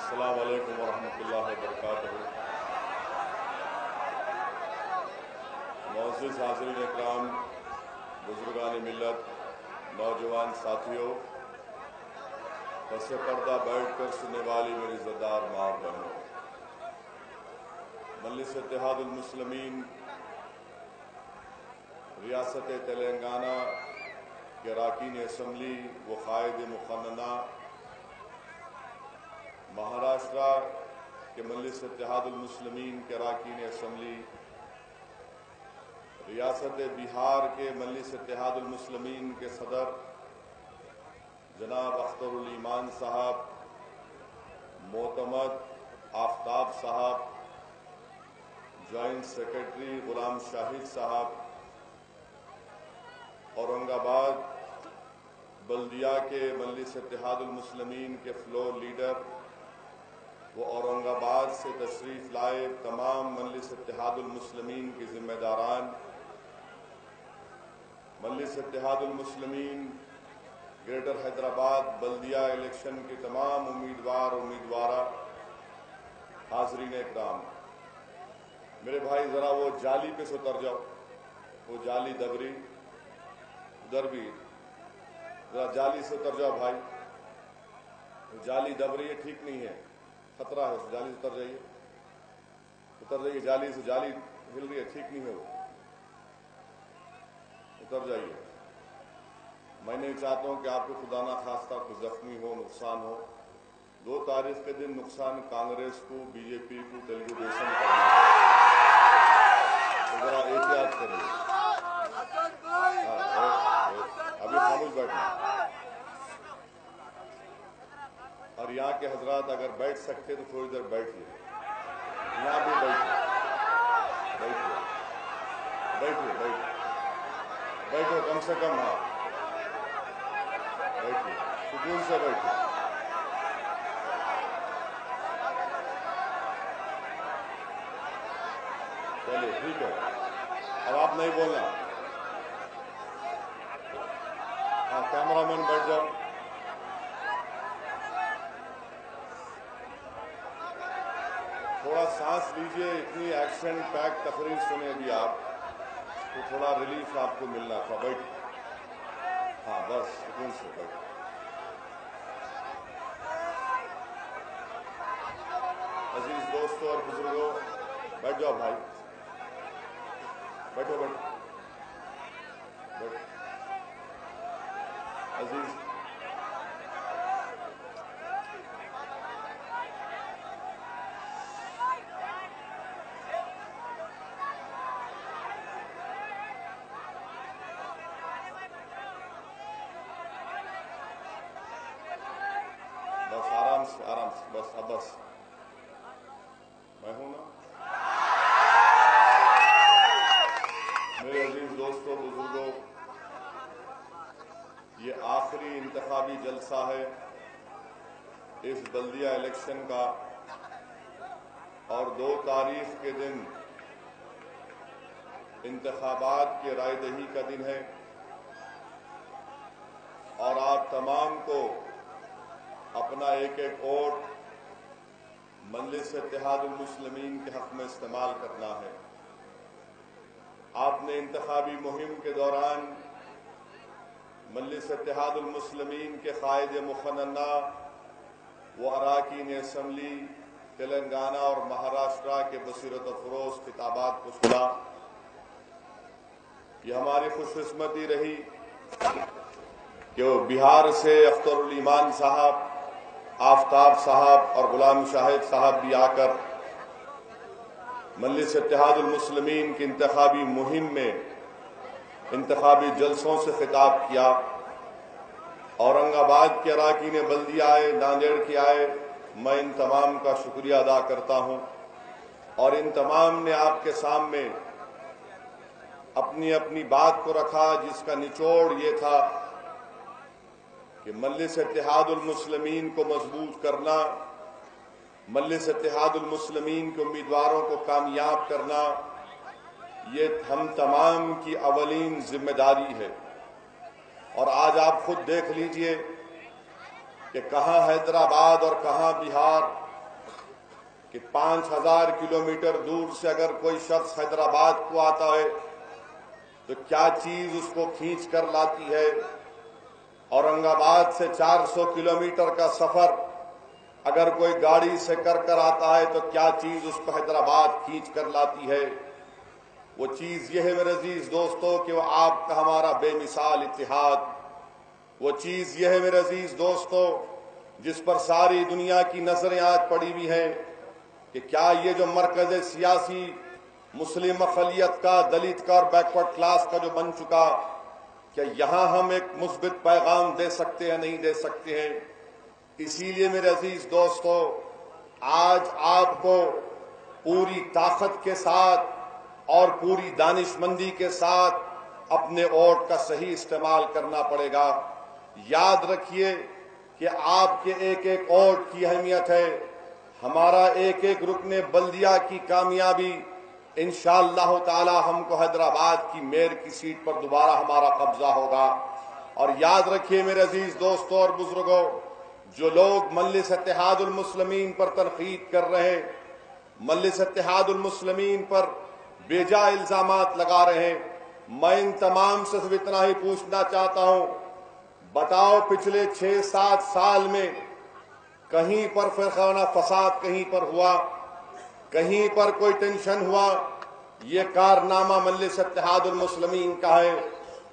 السلام علیکم ورحمۃ اللہ وبرکاتہ۔ معزز حاضرین اکرام، بزرگان ملت، نوجوان ساتھیوں، پس پردہ بیٹھ کر سننے والی میری عزتدار ماں بہنوں، مجلس اتحاد المسلمین ریاست تلنگانہ کے اراکین اسمبلی و قائد مقننہ، مہاراشٹرا کے مجلس اتحاد المسلمین کے اراکین اسمبلی، ریاست بہار کے مجلس اتحاد المسلمین کے صدر جناب اختر الایمان صاحب، معتمد آفتاب صاحب، جوائنٹ سیکرٹری غلام شاہد صاحب، اورنگ آباد بلدیہ کے مجلس اتحاد المسلمین کے فلور لیڈر وہ اورنگ آباد سے تشریف لائے تمام مجلس اتحاد المسلمین کے ذمہ داران، مجلس اتحاد المسلمین گریٹر حیدرآباد بلدیہ الیکشن کے تمام امیدوارہ، حاضرین اکرام، میرے بھائی ذرا وہ جالی پہ سے اتر جاؤ، وہ جالی دبری ادھر بھی، ذرا جالی سے اتر جاؤ بھائی، وہ جالی دب رہی ہے، ٹھیک نہیں ہے، خطرہ ہے، اس جالی سے اتر جائیے، جالی سے جالی ہل رہی ہے، ٹھیک نہیں ہے، وہ اتر جائیے۔ میں نہیں چاہتا ہوں کہ آپ کو خدا نہ خواستہ کوئی زخمی ہو، نقصان ہو۔ 2 تاریخ کے دن نقصان کانگریس کو، بی جے پی کو، تیلگو دیشم کرنا ہے، تو ذرا احتیاط کریے، ابھی خاموش بیٹھنا، اور یہاں کے حضرات اگر بیٹھ سکتے تو تھوڑی دیر بیٹھیے، یہاں بھی بیٹھو کم سے کم، ہاں بیٹھیے، سکون سے بیٹھیے۔ چلیے ٹھیک ہے، اب آپ نہیں بولنا، ہاں کیمرہ مین بیٹھ جاؤ، تھوڑا سانس لیجئے، اتنی ایکشن پیک تقریر سنیں ابھی آپ، تو تھوڑا ریلیف آپ کو ملنا تھا، بیٹھ، ہاں بس سکون سے بیٹھ۔ عزیز دوستوں اور بزرگوں، بیٹھ جاؤ بھائی، بیٹھو عزیز، بس آرام سے، بس میں ہوں نا۔ میرے عزیز دوستوں، بزرگوں، یہ آخری انتخابی جلسہ ہے اس بلدیہ الیکشن کا، اور 2 تاریخ کے دن انتخابات کے رائے دہی کا دن ہے، اور آپ تمام کو اپنا ایک ووٹ مجلس اتحاد المسلمین کے حق میں استعمال کرنا ہے۔ آپ نے انتخابی مہم کے دوران مجلس اتحاد المسلمین کے قائد مقننہ و اراکین اسمبلی تلنگانہ اور مہاراشٹرا کے بصیرت افروز خطابات کو سنا۔ یہ ہماری خوش قسمتی رہی کہ وہ بہار سے اختر الایمان صاحب، آفتاب صاحب اور غلام شاہد صاحب بھی آ کر مجلس اتحاد المسلمین کی انتخابی مہم میں انتخابی جلسوں سے خطاب کیا۔ اورنگ آباد کے اراکین بلدیہ آئے، ناندیڑ کے آئے، میں ان تمام کا شکریہ ادا کرتا ہوں، اور ان تمام نے آپ کے سامنے اپنی اپنی بات کو رکھا، جس کا نچوڑ یہ تھا کہ مجلس اتحاد المسلمین کو مضبوط کرنا، مجلس اتحاد المسلمین کے امیدواروں کو کامیاب کرنا، یہ ہم تمام کی اولین ذمہ داری ہے۔ اور آج آپ خود دیکھ لیجئے کہ کہاں حیدرآباد اور کہاں بہار کہ 5000 کلومیٹر دور سے اگر کوئی شخص حیدرآباد کو آتا ہے تو کیا چیز اس کو کھینچ کر لاتی ہے، اورنگ آباد سے 400 کلومیٹر کا سفر اگر کوئی گاڑی سے کر آتا ہے تو کیا چیز اس کو حیدرآباد کھینچ کر لاتی ہے۔ وہ چیز یہ ہے میرے عزیز دوستو کہ وہ آپ کا ہمارا بے مثال اتحاد، وہ چیز یہ ہے میرے عزیز دوستو جس پر ساری دنیا کی نظریں آج پڑی ہوئی ہیں کہ کیا یہ جو مرکز سیاسی مسلم اقلیت کا، دلت کا اور بیکورڈ کلاس کا جو بن چکا، کیا یہاں ہم ایک مثبت پیغام دے سکتے ہیں، نہیں دے سکتے ہیں۔ اسی لیے میرے عزیز دوستو آج آپ کو پوری طاقت کے ساتھ اور پوری دانش مندی کے ساتھ اپنے ووٹ کا صحیح استعمال کرنا پڑے گا۔ یاد رکھیے کہ آپ کے ایک ایک ووٹ کی اہمیت ہے، ہمارا ایک ایک رکن بلدیہ کی کامیابی انشاءاللہ تعالی ہم کو حیدرآباد کی میئر کی سیٹ پر دوبارہ ہمارا قبضہ ہوگا۔ اور یاد رکھیے میرے عزیز دوستوں اور بزرگوں، جو لوگ مجلس اتحاد المسلمین پر تنقید کر رہے ہیں، مجلس اتحاد المسلمین پر بے جا الزامات لگا رہے ہیں، میں ان تمام سے صرف اتنا ہی پوچھنا چاہتا ہوں، بتاؤ پچھلے 6-7 سال میں کہیں پر فرقانہ فساد کہیں پر ہوا، کہیں پر کوئی ٹینشن ہوا؟ یہ کارنامہ مجلس اتحاد المسلمین کا ہے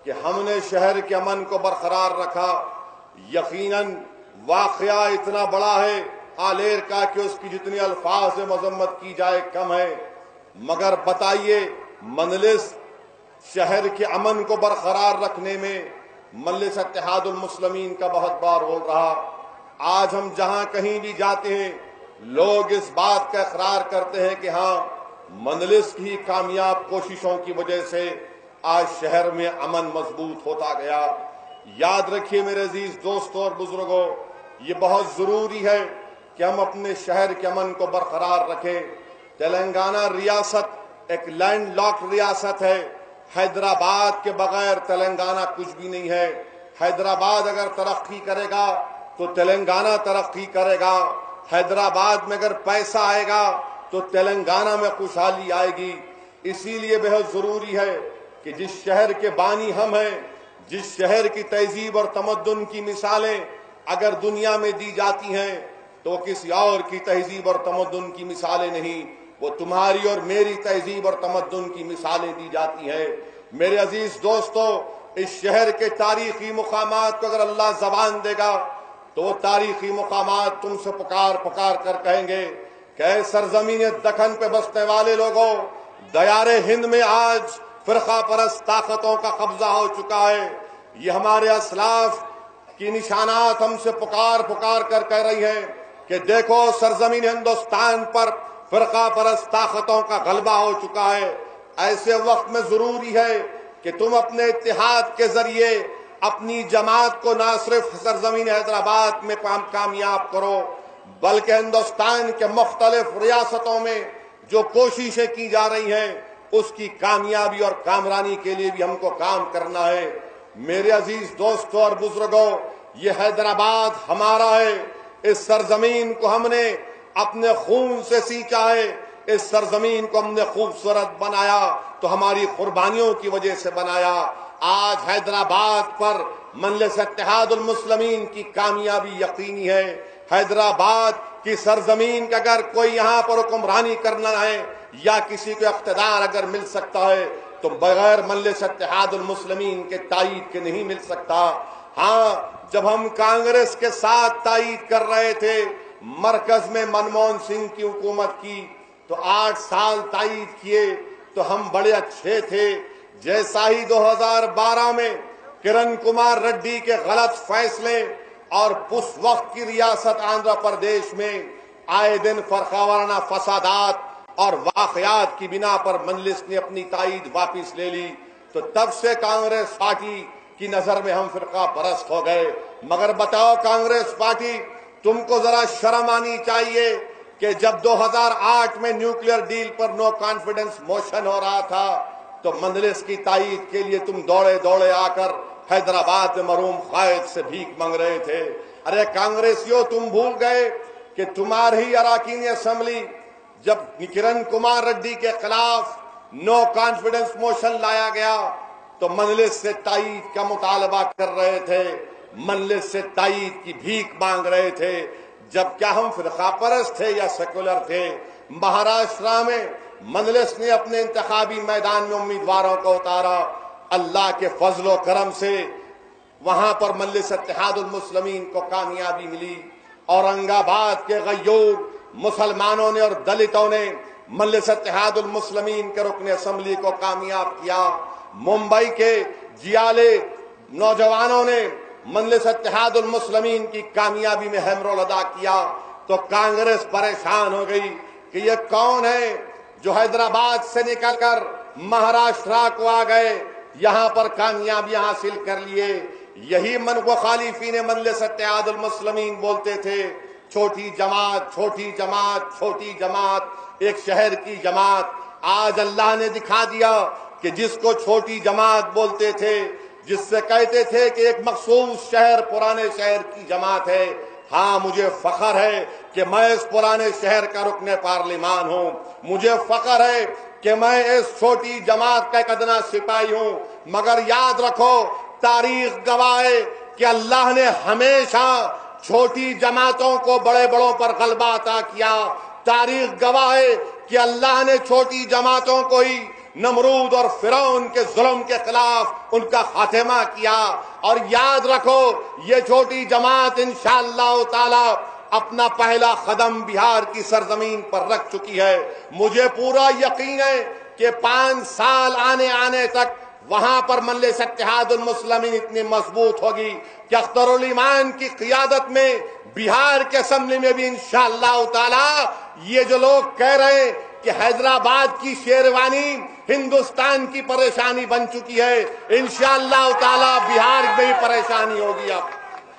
کہ ہم نے شہر کے امن کو برقرار رکھا۔ یقیناً واقعہ اتنا بڑا ہے آلیر کا کہ اس کی جتنی الفاظ مذمت کی جائے کم ہے، مگر بتائیے مجلس شہر کے امن کو برقرار رکھنے میں مجلس اتحاد المسلمین کا بہت بڑا رول رہا۔ آج ہم جہاں کہیں بھی جاتے ہیں لوگ اس بات کا اقرار کرتے ہیں کہ ہاں مجلس کی کامیاب کوششوں کی وجہ سے آج شہر میں امن مضبوط ہوتا گیا۔ یاد رکھیے میرے عزیز دوستوں اور بزرگوں، یہ بہت ضروری ہے کہ ہم اپنے شہر کے امن کو برقرار رکھیں۔ تلنگانہ ریاست ایک لینڈ لاک ریاست ہے، حیدرآباد کے بغیر تلنگانہ کچھ بھی نہیں ہے۔ حیدرآباد اگر ترقی کرے گا تو تلنگانہ ترقی کرے گا، حیدرآباد میں اگر پیسہ آئے گا تو تلنگانہ میں خوشحالی آئے گی۔ اسی لیے بہت ضروری ہے کہ جس شہر کے بانی ہم ہیں، جس شہر کی تہذیب اور تمدن کی مثالیں اگر دنیا میں دی جاتی ہیں تو کسی اور کی تہذیب اور تمدن کی مثالیں نہیں، وہ تمہاری اور میری تہذیب اور تمدن کی مثالیں دی جاتی ہیں۔ میرے عزیز دوستو، اس شہر کے تاریخی مقامات کو اگر اللہ زبان دے گا تو وہ تاریخی مقامات تم سے پکار پکار کر کہیں گے کہ اے سرزمین دکن پہ بسنے والے لوگوں، دیار ہند میں آج فرقہ پرست طاقتوں کا قبضہ ہو چکا ہے۔ یہ ہمارے اسلاف کی نشانات ہم سے پکار پکار کر کہہ رہی ہیں کہ دیکھو سرزمین ہندوستان پر فرقہ پرست طاقتوں کا غلبہ ہو چکا ہے۔ ایسے وقت میں ضروری ہے کہ تم اپنے اتحاد کے ذریعے اپنی جماعت کو نہ صرف سرزمین حیدرآباد میں کامیاب کرو بلکہ ہندوستان کے مختلف ریاستوں میں جو کوششیں کی جا رہی ہیں اس کی کامیابی اور کامرانی کے لیے بھی ہم کو کام کرنا ہے۔ میرے عزیز دوستوں اور بزرگوں، یہ حیدرآباد ہمارا ہے، اس سرزمین کو ہم نے اپنے خون سے سینچا ہے، اس سرزمین کو ہم نے خوبصورت بنایا تو ہماری قربانیوں کی وجہ سے بنایا۔ آج حیدرآباد پر مجلس اتحاد المسلمین کی کامیابی یقینی ہے۔ حیدرآباد کی سرزمین کا اگر کوئی یہاں پر حکمرانی کرنا ہے یا کسی کو اقتدار اگر مل سکتا ہے تو بغیر مجلس اتحاد المسلمین کے تائید کے نہیں مل سکتا۔ ہاں، جب ہم کانگریس کے ساتھ تائید کر رہے تھے مرکز میں منموہن سنگھ کی حکومت کی تو 8 سال تائید کیے تو ہم بڑے اچھے تھے۔ جیسا ہی 2012 میں کرن کمار ریڈی کے غلط فیصلے اور اس وقت کی ریاست آندھرا پردیش میں آئے دن فرقہ وارانہ فسادات اور واقعات کی بنا پر مجلس نے اپنی تائید واپس لے لی تو تب سے کانگریس پارٹی کی نظر میں ہم فرقہ پرست ہو گئے۔ مگر بتاؤ کانگریس پارٹی، تم کو ذرا شرم آنی چاہیے کہ جب 2008 میں نیوکلیئر ڈیل پر نو کانفیڈنس موشن ہو رہا تھا تو مجلس کی تائید کے لیے تم دوڑے دوڑے آ کر حیدرآباد میں مرحوم قائد سے بھیک مانگ رہے تھے۔ ارے کانگریسیوں، تم بھول گئے کہ تمہارے ہی اراکین اسمبلی جب کرن کمار ریڈی کے خلاف نو کانفیڈنس موشن لایا گیا تو مجلس سے تائید کا مطالبہ کر رہے تھے، مجلس سے تائید کی بھیک مانگ رہے تھے۔ جب کیا ہم فرقہ پرست تھے یا سیکولر تھے؟ مہاراشٹرا میں مجلس نے اپنے انتخابی میدان میں امیدواروں کو اتارا، اللہ کے فضل و کرم سے وہاں پر مجلس اتحاد المسلمین کو کامیابی ملی۔ اورنگ آباد کے غیور مسلمانوں نے اور دلتوں نے مجلس اتحاد المسلمین کے رکن اسمبلی کو کامیاب کیا۔ ممبئی کے جیالے نوجوانوں نے مجلس اتحاد المسلمین کی کامیابی میں اہم رول ادا کیا۔ تو کانگریس پریشان ہو گئی کہ یہ کون ہے جو حیدرآباد سے نکل کر مہاراشٹرا کو آ گئے، یہاں پر کامیابیاں حاصل کر لیے۔ یہی مخالفین مجلس اتحاد المسلمین بولتے تھے چھوٹی جماعت، چھوٹی جماعت، چھوٹی جماعت، ایک شہر کی جماعت۔ آج اللہ نے دکھا دیا کہ جس کو چھوٹی جماعت بولتے تھے، جس سے کہتے تھے کہ ایک مخصوص شہر پرانے شہر کی جماعت ہے، ہاں مجھے فخر ہے کہ میں اس پرانے شہر کا رکن پارلیمان ہوں، مجھے فخر ہے کہ میں اس چھوٹی جماعت کا ایک ادنا سپاہی ہوں۔ مگر یاد رکھو، تاریخ گواہ ہے کہ اللہ نے ہمیشہ چھوٹی جماعتوں کو بڑے بڑوں پر غلبہ عطا کیا۔ تاریخ گواہ ہے کہ اللہ نے چھوٹی جماعتوں کو ہی نمرود اور فرعون کے ظلم کے خلاف ان کا خاتمہ کیا۔ اور یاد رکھو، یہ چھوٹی جماعت انشاءاللہ تعالی اپنا پہلا قدم بہار کی سرزمین پر رکھ چکی ہے۔ مجھے پورا یقین ہے کہ 5 سال آنے تک وہاں پر مجلس اتحاد المسلمین اتنی مضبوط ہوگی کہ اختر الایمان کی قیادت میں بہار کے اسمبلی میں بھی انشاءاللہ تعالی یہ جو لوگ کہہ رہے ہیں کہ حیدرآباد کی شیروانی ہندوستان کی پریشانی بن چکی ہے، انشاءاللہ تعالی بہار میں بھی پریشانی ہوگی۔ اب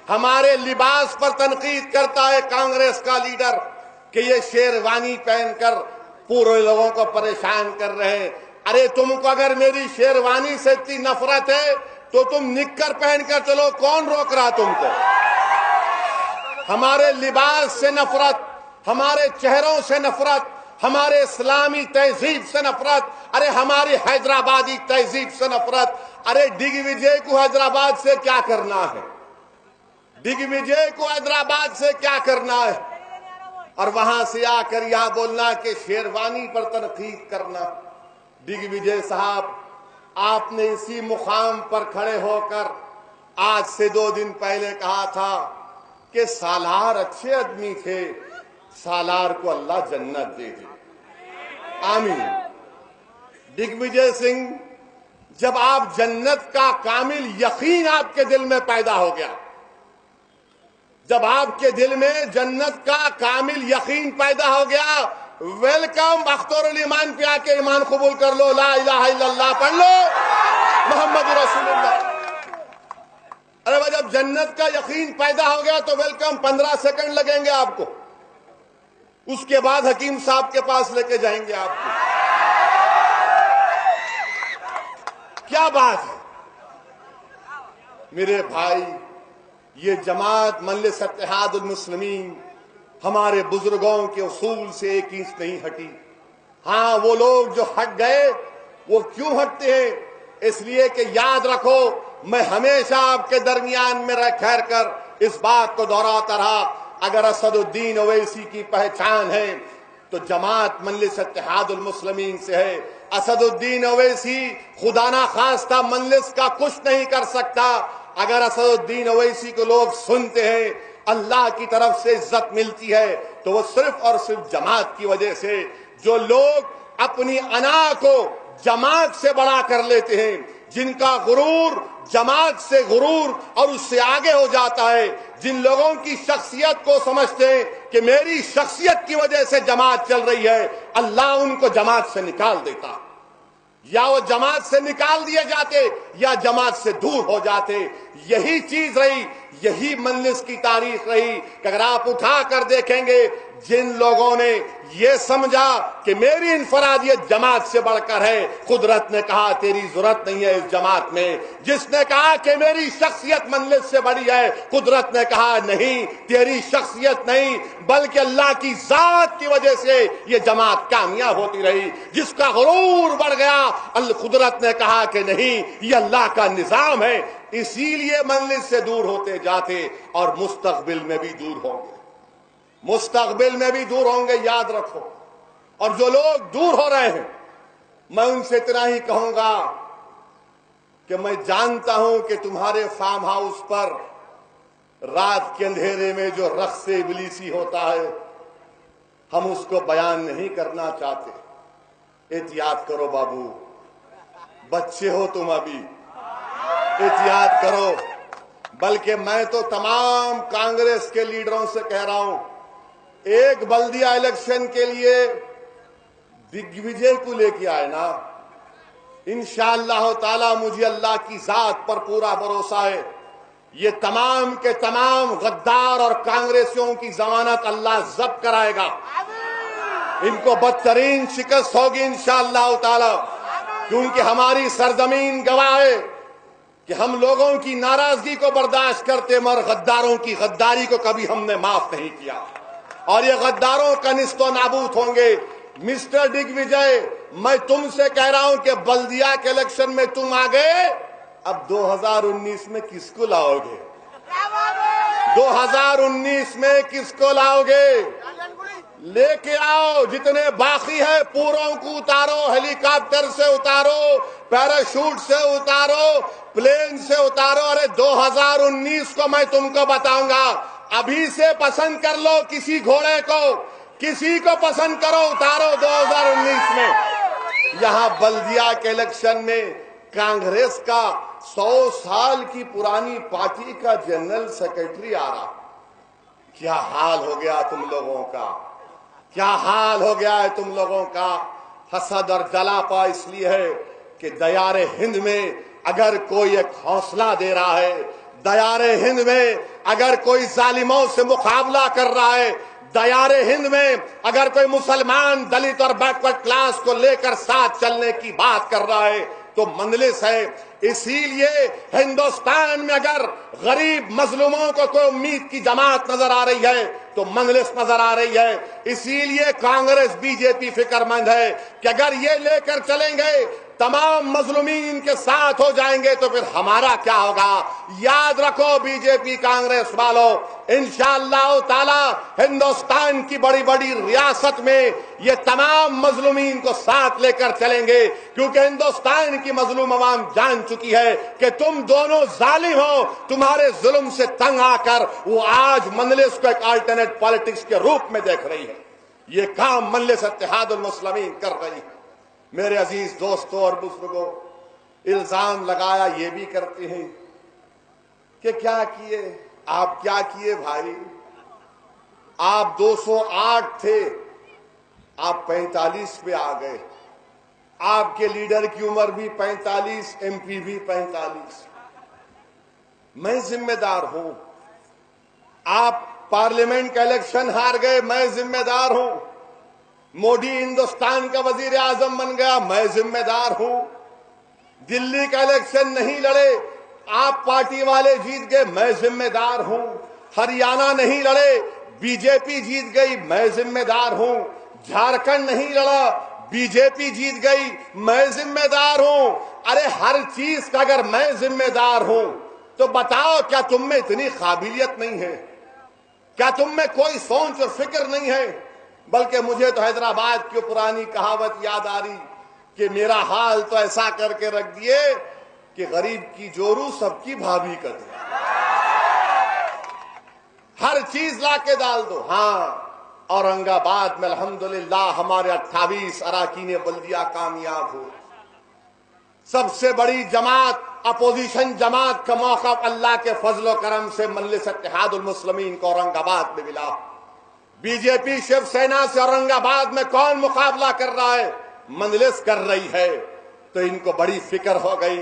ہمارے لباس پر تنقید کرتا ہے کانگریس کا لیڈر کہ یہ شیروانی پہن کر پورے لوگوں کو پریشان کر رہے ہیں۔ ارے تم کو اگر میری شیروانی سے اتنی نفرت ہے تو تم نکر پہن کر چلو، کون روک رہا تم کو؟ ہمارے لباس سے نفرت، ہمارے چہروں سے نفرت، ہمارے اسلامی تہذیب سے نفرت، ارے ہماری حیدرآبادی تہذیب سے نفرت۔ ارے ڈگ وجے کو حیدرآباد سے کیا کرنا ہے؟ ڈگ وجے کو حیدرآباد سے کیا کرنا ہے؟ اور وہاں سے آ کر یہاں بولنا کہ شیروانی پر تنقید کرنا۔ ڈگ وجے صاحب، آپ نے اسی مقام پر کھڑے ہو کر آج سے 2 دن پہلے کہا تھا کہ سالار اچھے آدمی تھے، سالار کو اللہ جنت دے دے، آمین۔ ڈگ وجے سنگھ، جب آپ جنت کا کامل یقین آپ کے دل میں پیدا ہو گیا، جب آپ کے دل میں جنت کا کامل یقین پیدا ہو گیا، ویلکم، اختر الایمان پہ آ کے ایمان قبول کر لو، لا الہ الا اللہ پڑھ لو، محمد رسول اللہ۔ ارے بھائی، جب جنت کا یقین پیدا ہو گیا تو ویلکم، 15 سیکنڈ لگیں گے آپ کو، اس کے بعد حکیم صاحب کے پاس لے کے جائیں گے آپ کو۔ کیا بات ہے میرے بھائی، یہ جماعت مجلس اتحاد المسلمین ہمارے بزرگوں کے اصول سے 1 انچ نہیں ہٹی۔ ہاں، وہ لوگ جو ہٹ گئے وہ کیوں ہٹتے ہیں؟ اس لیے کہ یاد رکھو، میں ہمیشہ آپ کے درمیان میں رہ ٹھہر کر اس بات کو دہراتا رہا، اگر اسد الدین اویسی کی پہچان ہے تو جماعت مجلس اتحاد المسلمین سے ہے۔ اسد الدین اویسی خدا نہ خواستہ مجلس کا کچھ نہیں کر سکتا۔ اگر اسد الدین اویسی کو لوگ سنتے ہیں، اللہ کی طرف سے عزت ملتی ہے تو وہ صرف اور صرف جماعت کی وجہ سے۔ جو لوگ اپنی انا کو جماعت سے بڑا کر لیتے ہیں، جن کا غرور جماعت سے غرور اور اس سے آگے ہو جاتا ہے، جن لوگوں کی شخصیت کو سمجھتے ہیں کہ میری شخصیت کی وجہ سے جماعت چل رہی ہے، اللہ ان کو جماعت سے نکال دیتا، یا وہ جماعت سے نکال دیے جاتے یا جماعت سے دور ہو جاتے۔ یہی چیز رہی، یہی مجلس کی تاریخ رہی کہ اگر آپ اٹھا کر دیکھیں گے جن لوگوں نے یہ سمجھا کہ میری انفرادیت جماعت سے بڑھ کر ہے، قدرت نے کہا تیری ضرورت نہیں ہے اس جماعت میں. جس نے کہا کہ میری شخصیت مجلس سے بڑی ہے، قدرت نے کہا نہیں تیری شخصیت نہیں بلکہ اللہ کی ذات کی وجہ سے یہ جماعت کامیاب ہوتی رہی. جس کا غرور بڑھ گیا، قدرت نے کہا کہ نہیں یہ اللہ کا نظام ہے. اسی لیے مجلس سے دور ہوتے جاتے اور مستقبل میں بھی دور ہوں گے، مستقبل میں بھی دور ہوں گے، یاد رکھو. اور جو لوگ دور ہو رہے ہیں میں ان سے اتنا ہی کہوں گا کہ میں جانتا ہوں کہ تمہارے فارم ہاؤس پر رات کے اندھیرے میں جو رقص ابلیسی ہوتا ہے ہم اس کو بیان نہیں کرنا چاہتے. احتیاط کرو بابو، بچے ہو تم ابھی، احتیاط کرو. بلکہ میں تو تمام کانگریس کے لیڈروں سے کہہ رہا ہوں، ایک بلدیہ الیکشن کے لیے دگ وجے کو لے کے آئے نا، انشاءاللہ تعالی مجھے اللہ کی ذات پر پورا بھروسہ ہے یہ تمام کے تمام غدار اور کانگریسیوں کی ضمانت اللہ ضبط کرائے گا. ان کو بدترین شکست ہوگی انشاءاللہ تعالی، کیونکہ ہماری سرزمین گواہ ہے کہ ہم لوگوں کی ناراضگی کو برداشت کرتے مگر غداروں کی غداری کو کبھی ہم نے معاف نہیں کیا، اور یہ غداروں کا نیست و نابود ہوں گے. مسٹر ڈگ وجے، میں تم سے کہہ رہا ہوں کہ بلدیہ کے الیکشن میں تم آ گئے، اب 2019 میں کس کو لاؤ گے؟ 2019 میں کس کو لاؤ گے؟ لے کے آؤ، جتنے باقی ہے پوروں کو اتارو، ہیلی کاپٹر سے اتارو، پیراشوٹ سے اتارو، پلین سے اتارو. ارے 2019 کو میں تم کو بتاؤں گا، ابھی سے پسند کر لو کسی گھوڑے کو، کسی کو پسند کرو، اتارو 2019 میں. یہاں بلدیہ کے الیکشن میں کانگریس کا 100 سال کی پرانی پارٹی کا جنرل سیکرٹری آ رہا. کیا حال ہو گیا تم لوگوں کا، کیا حال ہو گیا ہے تم لوگوں کا. حسد اور جلاپا اس لیے ہے کہ دیار ہند میں اگر کوئی ایک حوصلہ دے رہا ہے، دیار ہند میں اگر کوئی ظالموں سے مقابلہ کر رہا ہے، دیار ہند میں اگر کوئی مسلمان دلت اور بیکورڈ کلاس کو لے کر ساتھ چلنے کی بات کر رہا ہے تو مجلس ہے. اسی لیے ہندوستان میں اگر غریب مظلوموں کو کوئی امید کی جماعت نظر آ رہی ہے تو مجلس نظر آ رہی ہے. اسی لیے کانگریس بی جے پی فکر مند ہے کہ اگر یہ لے کر چلیں گے تمام مظلومین کے ساتھ ہو جائیں گے تو پھر ہمارا کیا ہوگا. یاد رکھو بی جے پی کانگریس والوں، انشاءاللہ تعالی ہندوستان کی بڑی بڑی ریاست میں یہ تمام مظلومین کو ساتھ لے کر چلیں گے، کیونکہ ہندوستان کی مظلوم عوام جان چکی ہے کہ تم دونوں ظالم ہو. تمہارے ظلم سے تنگ آ کر وہ آج مجلس کو ایک آلٹرنیٹ پالیٹکس کے روپ میں دیکھ رہی ہے. یہ کام مجلس اتحاد المسلمین کر رہی ہے. میرے عزیز دوستوں اور بزرگوں، الزام لگایا یہ بھی کرتے ہیں کہ کیا کیے آپ، کیا کیے بھائی، آپ 208 تھے، آپ 45 پہ آ گئے. آپ کے لیڈر کی عمر بھی 45، ایم پی بھی 45. میں ذمہ دار ہوں. آپ پارلیمنٹ کا الیکشن ہار گئے، میں ذمہ دار ہوں. مودی ہندوستان کا وزیر اعظم بن گیا، میں ذمہ دار ہوں. دلی کا الیکشن نہیں لڑے، آپ پارٹی والے جیت گئے، میں ذمہ دار ہوں. ہریانہ نہیں لڑے، بی جے پی جیت گئی، میں ذمہ دار ہوں. جھارکھنڈ نہیں لڑا، بی جے پی جیت گئی، میں ذمہ دار ہوں. ارے ہر چیز کا اگر میں ذمہ دار ہوں تو بتاؤ کیا تم میں اتنی قابلیت نہیں ہے؟ کیا تم میں کوئی سوچ اور فکر نہیں ہے؟ بلکہ مجھے تو حیدرآباد کی پرانی کہاوت یاد آ رہی کہ میرا حال تو ایسا کر کے رکھ دیے کہ غریب کی جورو سب کی بھابھی کر دے. ہر چیز لا کے ڈال دو. ہاں، اورنگ آباد میں الحمدللہ ہمارے 28 اراکین بلدیہ کامیاب ہوئے. سب سے بڑی جماعت، اپوزیشن جماعت کا موقع اللہ کے فضل و کرم سے مجلس اتحاد المسلمین کو اورنگ آباد میں ملا. بی جے پی شیو سینا سے اورنگ آباد میں کون مقابلہ کر رہا ہے؟ مجلس کر رہی ہے. تو ان کو بڑی فکر ہو گئی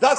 10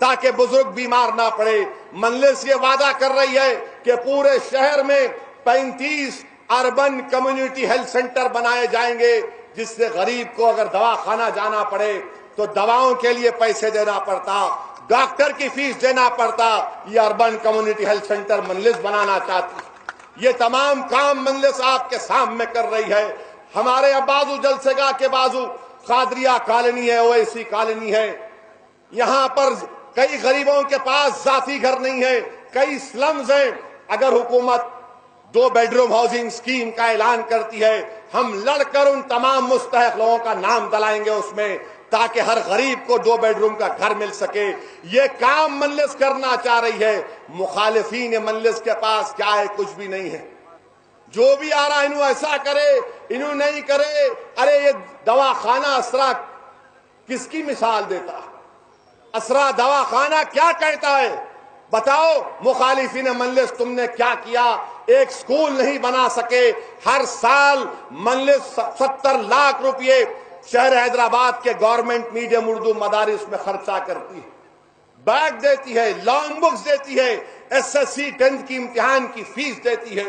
تاکہ بزرگ بیمار نہ پڑے۔ مجلس یہ وعدہ کر رہی ہے کہ پورے شہر میں 35 اربن کمیونٹی ہیلتھ سینٹر بنائے جائیں گے، جس سے غریب کو اگر دواخانہ جانا پڑے تو دواؤں کے لیے پیسے دینا پڑتا، ڈاکٹر کی فیس دینا پڑتا۔ یہ اربن کمیونٹی ہیلتھ سینٹر مجلس بنانا چاہتی ہے۔ یہ تمام کام مجلس آپ کے سامنے کر رہی ہے۔ ہمارے بازو جلسے گاہ کے بازو قادریہ کالونی ہے، اویسی کالونی ہے، یہاں پر کئی غریبوں کے پاس ذاتی گھر نہیں ہے، کئی سلمز ہیں۔ اگر حکومت 2 بیڈروم ہاؤسنگ اسکیم کا اعلان کرتی ہے، ہم لڑ کر ان تمام مستحق لوگوں کا نام دلائیں گے اس میں، تاکہ ہر غریب کو 2 بیڈروم کا گھر مل سکے۔ یہ کام مجلس کرنا چاہ رہی ہے۔ مخالفین مجلس کے پاس کیا ہے؟ کچھ بھی نہیں ہے۔ جو بھی آ رہا ہے انہوں ایسا کرے، انہوں نہیں کرے۔ ارے یہ دواخانہ اسرا کس کی مثال دیتا ہے؟ اسرا دواخانہ کیا کہتا ہے؟ بتاؤ مخالفین مجلس تم نے کیا کیا؟ ایک سکول نہیں بنا سکے۔ ہر سال مجلس 70 لاکھ روپئے شہر حیدرآباد کے گورنمنٹ میڈیم اردو مدارس میں خرچہ کرتی ہے، بیگ دیتی ہے، لانگ بکس دیتی ہے، SSC 10th کی امتحان کی فیس دیتی ہے،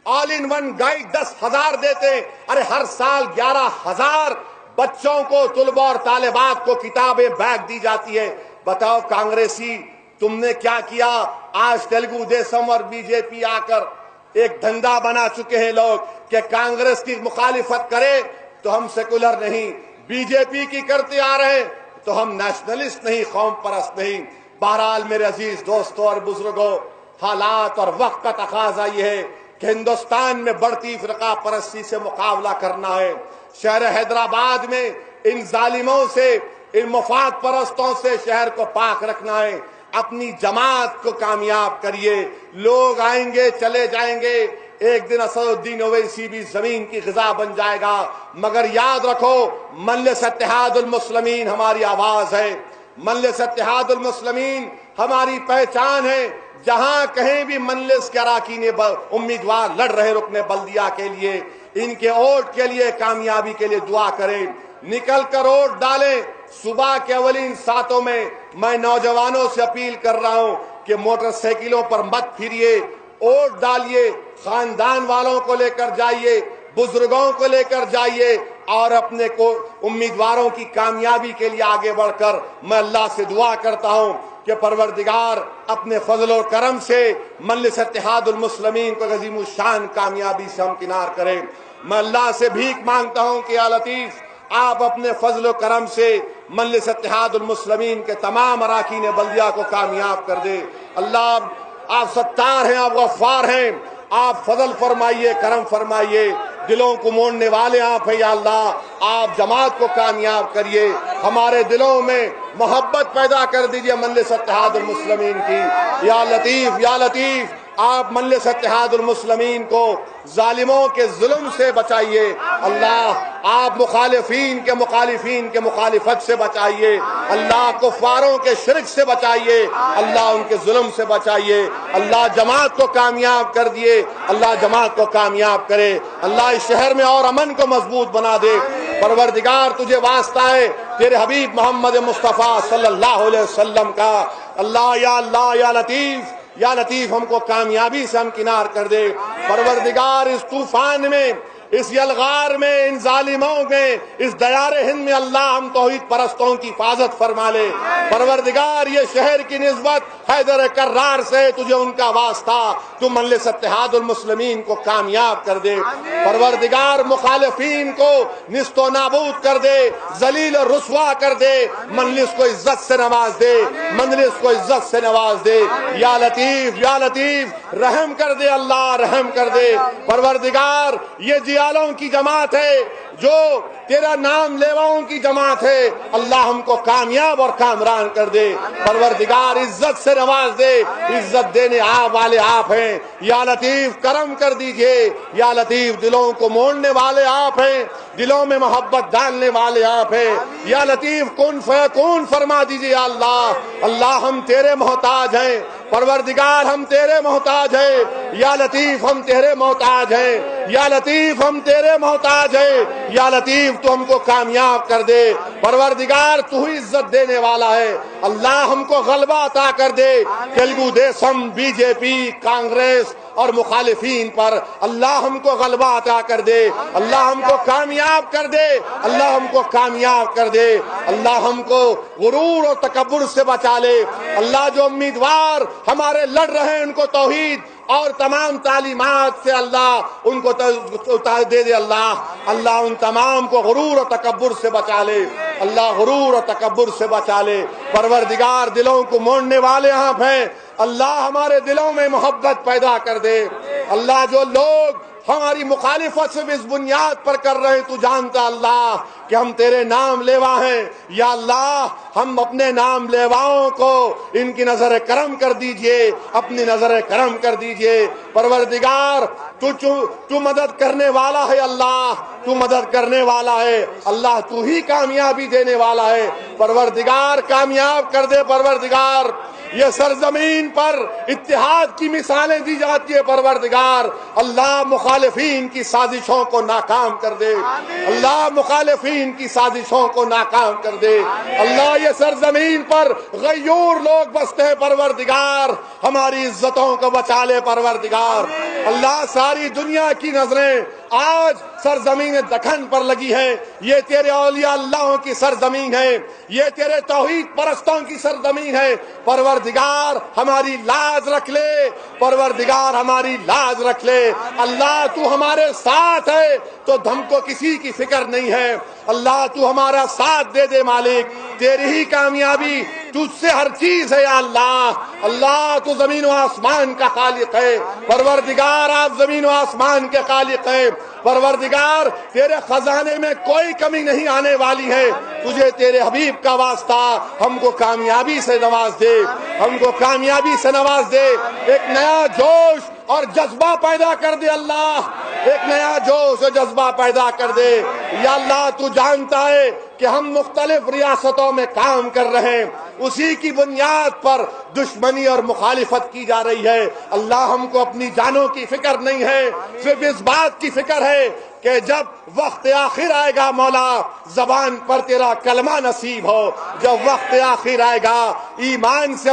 آل ان ون گائیڈ 10,000 دیتے۔ ارے ہر سال 11,000 بچوں کو، طلباء اور طالبات کو کتابیں بیگ دی جاتی ہے۔ بتاؤ کانگریسی تم نے کیا کیا؟ آج تیلگو دیسم اور BJP آ کر ایک دھندا بنا چکے ہیں لوگ کہ کانگریس کی مخالفت کرے تو ہم سیکولر نہیں، BJP کی کرتے آ رہے ہیں تو ہم نیشنلسٹ نہیں، قوم پرست نہیں۔ بہرحال میرے عزیز دوستوں اور بزرگوں، حالات اور وقت کا تقاضا یہ ہے کہ ہندوستان میں بڑھتی فرقہ پرستی سے مقابلہ کرنا ہے۔ شہر حیدرآباد میں ان ظالموں سے، ان مفاد پرستوں سے شہر کو پاک رکھنا ہے۔ اپنی جماعت کو کامیاب کریے۔ لوگ آئیں گے چلے جائیں گے، ایک دن اسد الدین اویسی بھی زمین کی غذا بن جائے گا، مگر یاد رکھو مجلس اتحاد المسلمین ہماری آواز ہے، مجلس اتحاد المسلمین ہماری پہچان ہے۔ جہاں کہیں بھی مجلس کے اراکین امیدوار لڑ رہے رکن بلدیہ کے لیے، ان کے ووٹ کے لیے، کامیابی کے لیے دعا کریں، نکل کر ووٹ ڈالیں۔ صبح کے اولین ساعتوں میں نوجوانوں سے اپیل کر رہا ہوں کہ موٹر سائیکلوں پر مت پھریے، ووٹ ڈالیے، خاندان والوں کو لے کر جائیے، بزرگوں کو لے کر جائیے، اور اپنے کو امیدواروں کی کامیابی کے لیے آگے بڑھ کر میں اللہ سے دعا کرتا ہوں کہ پروردگار اپنے فضل و کرم سے مجلس اتحاد المسلمین کو عظیم الشان کامیابی سے ہمکنار کریں۔ میں اللہ سے بھیک مانگتا ہوں کہ یا لطیف آپ اپنے فضل و کرم سے مجلس اتحاد المسلمین کے تمام اراکین بلدیہ کو کامیاب کر دے۔ اللہ آپ ستار ہیں، آپ غفار ہیں، آپ فضل فرمائیے، کرم فرمائیے، دلوں کو موڑنے والے آپ ہیں۔ یا اللہ آپ جماعت کو کامیاب کریے، ہمارے دلوں میں محبت پیدا کر دیجئے مجلس اتحاد المسلمین کی۔ یا لطیف یا لطیف آپ مجلس اتحاد المسلمین کو ظالموں کے ظلم سے بچائیے۔ اللہ آپ مخالفین کے مخالفت سے بچائیے، اللہ کفاروں کے شرک سے بچائیے، اللہ ان کے ظلم سے بچائیے۔ اللہ جماعت کو کامیاب کر دیے، اللہ جماعت کو کامیاب کرے، اللہ اس شہر میں اور امن کو مضبوط بنا دے۔ پروردگار تجھے واسطہ ہے تیرے حبیب محمد مصطفیٰ صلی اللہ علیہ وسلم کا، اللہ یا لطیف ہم کو کامیابی سے ہمکنار کر دے۔ پروردگار اس طوفان میں، اس یلغار میں، ان ظالموں میں، اس دیار ہند میں اللہ ہم توحید پرستوں کی حفاظت فرما لے۔ پروردگار یہ شہر کی نسبت حیدر کرار سے تجھے ان کا واسطہ، تو مجلس اتحاد المسلمین کو کامیاب کر دے۔ پروردگار مخالفین کو نست و نابود کر دے، ذلیل و رسوا کر دے، مجلس کو عزت سے نواز دے، مجلس کو عزت سے نواز دے۔ یا لطیف رحم کر دے، اللہ رحم کر دے۔ پروردگار یہ جیالوں کی جماعت ہے، جو تیرا نام لیواؤں کی جماعت ہے، اللہ ہم کو کامیاب اور کامران کر دے۔ پروردگار عزت سے نواز دے، عزت دینے آپ والے آپ ہیں۔ یا لطیف کرم کر دیجئے، یا لطیف دلوں کو موڑنے والے آپ ہیں، دلوں میں محبت ڈالنے والے آپ ہیں۔ یا لطیف کن فیکون فرما دیجئے۔ یا اللہ ہم تیرے محتاج ہیں، پروردگار ہم تیرے محتاج ہیں۔ یا لطیف ہم تیرے محتاج ہیں، یا لطیف ہم تیرے محتاج ہیں، یا لطیف تو ہم کو کامیاب کر دے۔ پروردگار تو ہی عزت دینے والا ہے، اللہ ہم کو غلبہ عطا کر دے تیلگو دیسم، بی جے پی، کانگریس اور مخالفین پر، اللہ ہم کو غلبہ عطا کر دے، اللہ ہم کو کامیاب کر دے، اللہ ہم کو کامیاب کر دے، اللہ ہم کو غرور اور تکبر سے بچا لے۔ اللہ جو امیدوار ہمارے لڑ رہے ہیں ان کو توحید اور تمام تعلیمات سے اللہ ان کو دے دے، اللہ ان تمام کو غرور اور تکبر سے بچا لے، اللہ غرور اور تکبر سے بچا لے۔ پروردگار دلوں کو موڑنے والے آپ ہیں، اللہ ہمارے دلوں میں محبت پیدا کر دے۔ اللہ جو لوگ ہماری مخالفت صرف اس بنیاد پر کر رہے ہیں، تو جانتا اللہ کہ ہم تیرے نام لیوا ہیں، یا اللہ ہم اپنے نام لیواؤں کو ان کی نظر کرم کر دیجئے، اپنی نظر کرم کر دیجئے۔ پروردگار تو مدد کرنے والا ہے، اللہ تو مدد کرنے والا ہے، اللہ تو ہی کامیابی دینے والا ہے۔ پروردگار کامیاب کر دے، پروردگار یہ سرزمین پر اتحاد کی مثالیں دی جاتی ہے، پروردگار اللہ مخالفین کی سازشوں کو ناکام کر دے، اللہ مخالفین کی سازشوں کو ناکام کر دے۔ اللہ یہ سرزمین پر غیور لوگ بستے ہیں، پروردگار ہماری عزتوں کو بچا لے، پروردگار اللہ ساری دنیا کی نظریں آج سرزمین دکن پر لگی ہے، یہ تیرے اولیاء اللہ کی سرزمین ہے، یہ تیرے توحید پرستوں کی سرزمین ہے۔ پروردگار ہماری لاز رکھ لے، پروردگار ہماری لاز رکھ لے۔ اللہ تو ہمارے ساتھ ہے تو ہم کو کسی کی فکر نہیں ہے، اللہ تو ہمارا ساتھ دے دے مالک، تیری ہی کامیابی تجھ سے ہر چیز ہے یا اللہ۔ اللہ تو زمین و آسمان کا خالق ہے، پروردگار آپ زمین و آسمان کے خالق ہیں، پروردگار تیرے خزانے میں کوئی کمی نہیں آنے والی ہے۔ تجھے تیرے حبیب کا واسطہ ہم کو کامیابی سے نواز دے، ہم کو کامیابی سے نواز دے، ایک نیا جوش اور جذبہ پیدا کر دے اللہ، ایک نیا جوش اور جذبہ پیدا کر دے یا اللہ۔ تو جانتا ہے کہ ہم مختلف ریاستوں میں کام کر رہے ہیں، اسی کی بنیاد پر دشمنی اور مخالفت کی جا رہی ہے۔ اللہ ہم کو اپنی جانوں کی فکر نہیں ہے، صرف اس بات کی فکر ہے کہ جب وقت آخر آئے گا مولا زبان پر تیرا کلمہ نصیب ہو، جب وقت آخر آئے گا ایمان سے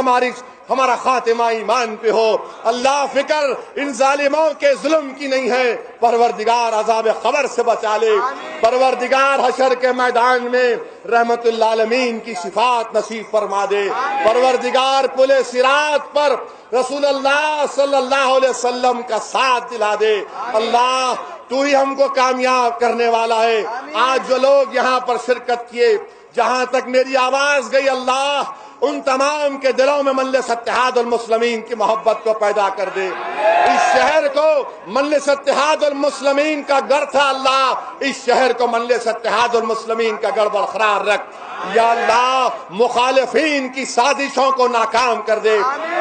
ہمارا خاتمہ ایمان پہ ہو۔ اللہ فکر ان ظالموں کے ظلم کی نہیں ہے، پروردگار عذاب قبر سے بچا لے، پروردگار حشر کے میدان میں رحمت للعالمین کی شفاعت نصیب فرما دے، پروردگار پل صراط پر رسول اللہ صلی اللہ علیہ وسلم کا ساتھ دلا دے۔ اللہ تو ہی ہم کو کامیاب کرنے والا ہے۔ آج جو لوگ یہاں پر شرکت کیے، جہاں تک میری آواز گئی اللہ ان تمام کے دلوں میں مجلس اتحاد المسلمین کی محبت کو پیدا کر دے۔ اس شہر کو مجلس اتحاد المسلمین کا گڑھ تھا اللہ، اس شہر کو مجلس اتحاد المسلمین کا گڑھ برقرار رکھ یا اللہ۔ مخالفین کی سازشوں کو ناکام کر دے،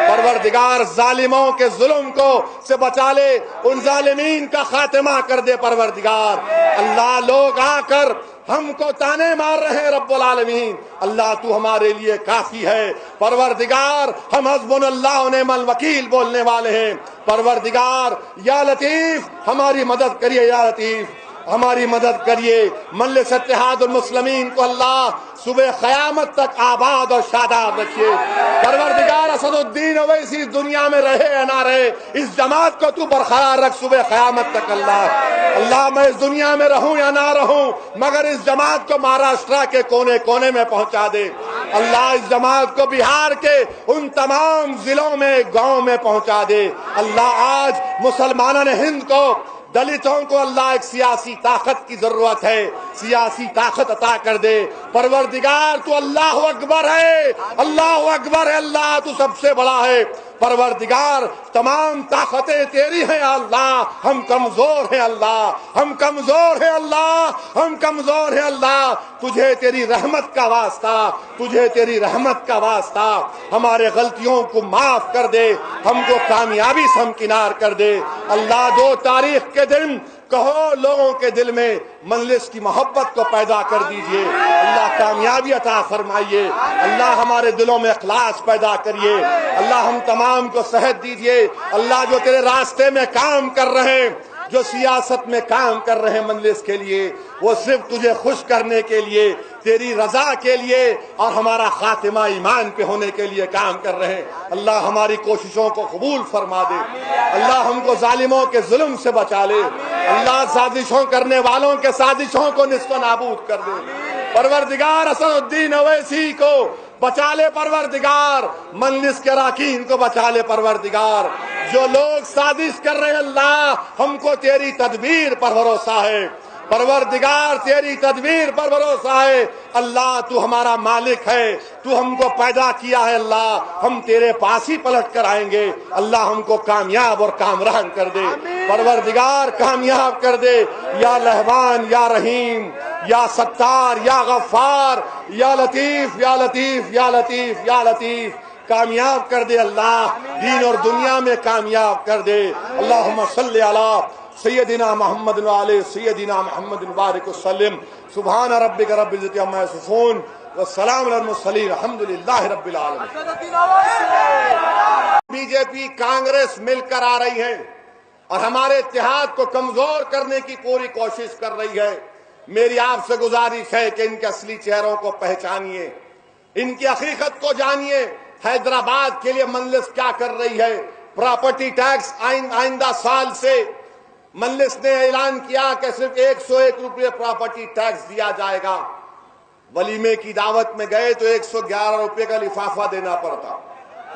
پروردگار ظالموں کے ظلم کو سے بچا لے، ان ظالمین کا خاتمہ کر دے پروردگار۔ اللہ لوگ آ کر ہم کو تانے مار رہے ہیں رب العالمین، اللہ تو ہمارے لیے کافی ہے، پروردگار ہم حسبنا اللہ و نعم الوکیل بولنے والے ہیں، پروردگار یا لطیف ہماری مدد کریے، یا لطیف ہماری مدد کریے۔ مجلس اتحاد المسلمین کو اللہ صبح قیامت تک آباد اور شاداب رکھیے، پروردگار اسد الدین اویسی اس دنیا میں رہے یا نہ رہے، اس جماعت کو تو برقرار رکھ صبح قیامت تک اللہ۔ اللہ میں اس دنیا میں رہوں یا نہ رہوں مگر اس جماعت کو مہاراشٹر کے کونے کونے میں پہنچا دے اللہ، اس جماعت کو بہار کے ان تمام ضلعوں میں گاؤں میں پہنچا دے اللہ۔ آج مسلمانوں نے ہند کو، دلتوں کو اللہ ایک سیاسی طاقت کی ضرورت ہے، سیاسی طاقت عطا کر دے پروردگار۔ تو اللہ اکبر ہے، اللہ اکبر ہے، اللہ تو سب سے بڑا ہے پروردگار، تمام طاقتیں تیری ہیں اللہ، ہم کمزور ہیں اللہ، ہم کمزور ہیں اللہ، ہم کمزور ہیں اللہ۔ تجھے تیری رحمت کا واسطہ، تجھے تیری رحمت کا واسطہ ہمارے غلطیوں کو معاف کر دے، ہم کو کامیابی سے ہمکنار کر دے اللہ۔ 2 تاریخ کے دن کہو لوگوں کے دل میں مجلس کی محبت کو پیدا کر دیجئے۔ اللہ کامیابی عطا فرمائیے، اللہ ہمارے دلوں میں اخلاص پیدا کریے، اللہ ہم تمام کو صحت دیجئے۔ اللہ جو تیرے راستے میں کام کر رہے ہیں، جو سیاست میں کام کر رہے ہیں مجلس کے لیے، وہ صرف تجھے خوش کرنے کے لیے، تیری رضا کے لیے اور ہمارا خاتمہ ایمان پہ ہونے کے لیے کام کر رہے ہیں۔ اللہ ہماری کوششوں کو قبول فرما دے، اللہ ہم کو ظالموں کے ظلم سے بچا لے، اللہ سازشوں کرنے والوں کے سازشوں کو نصف و نابود کر دے۔ پروردگار اسد الدین اویسی کو بچا لے پروردگار، مجلس کے اراکین کو بچا لے پروردگار۔ جو لوگ سازش کر رہے ہیں اللہ، ہم کو تیری تدبیر پر بھروسہ ہے پروردگار، تیری تدبیر پر بھروسہ ہے۔ اللہ تو ہمارا مالک ہے، تو ہم کو پیدا کیا ہے، اللہ ہم تیرے پاس ہی پلٹ کر آئیں گے۔ اللہ ہم کو کامیاب اور کامران کر دے پروردگار، کامیاب کر دے یا رحمان یا رحیم یا ستار یا غفار یا لطیف یا لطیف یا لطیف یا لطیف، کامیاب کر دے اللہ، دین اور دنیا میں کامیاب کر دے۔ اللہم صلی علی سیدنا محمد وعلی سیدنا محمد بارک وسلم۔ سبحان ربک رب العزت عما یصفون والسلام علی المرسلین، الحمد للہ رب العالمین۔ بی جے پی کانگریس مل کر آ رہی ہے اور ہمارے اتحاد کو کمزور کرنے کی پوری کوشش کر رہی ہے۔ میری آپ سے گزارش ہے کہ ان کے اصلی چہروں کو پہچانیے، ان کی حقیقت کو جانیے۔ حیدرآباد کے لیے مجلس کیا کر رہی ہے؟ پراپرٹی ٹیکس آئندہ سال سے مجلس نے اعلان کیا کہ صرف 101 روپے پراپرٹی ٹیکس دیا جائے گا۔ ولیمے کی دعوت میں گئے تو 111 روپے کا لفافہ دینا پڑتا۔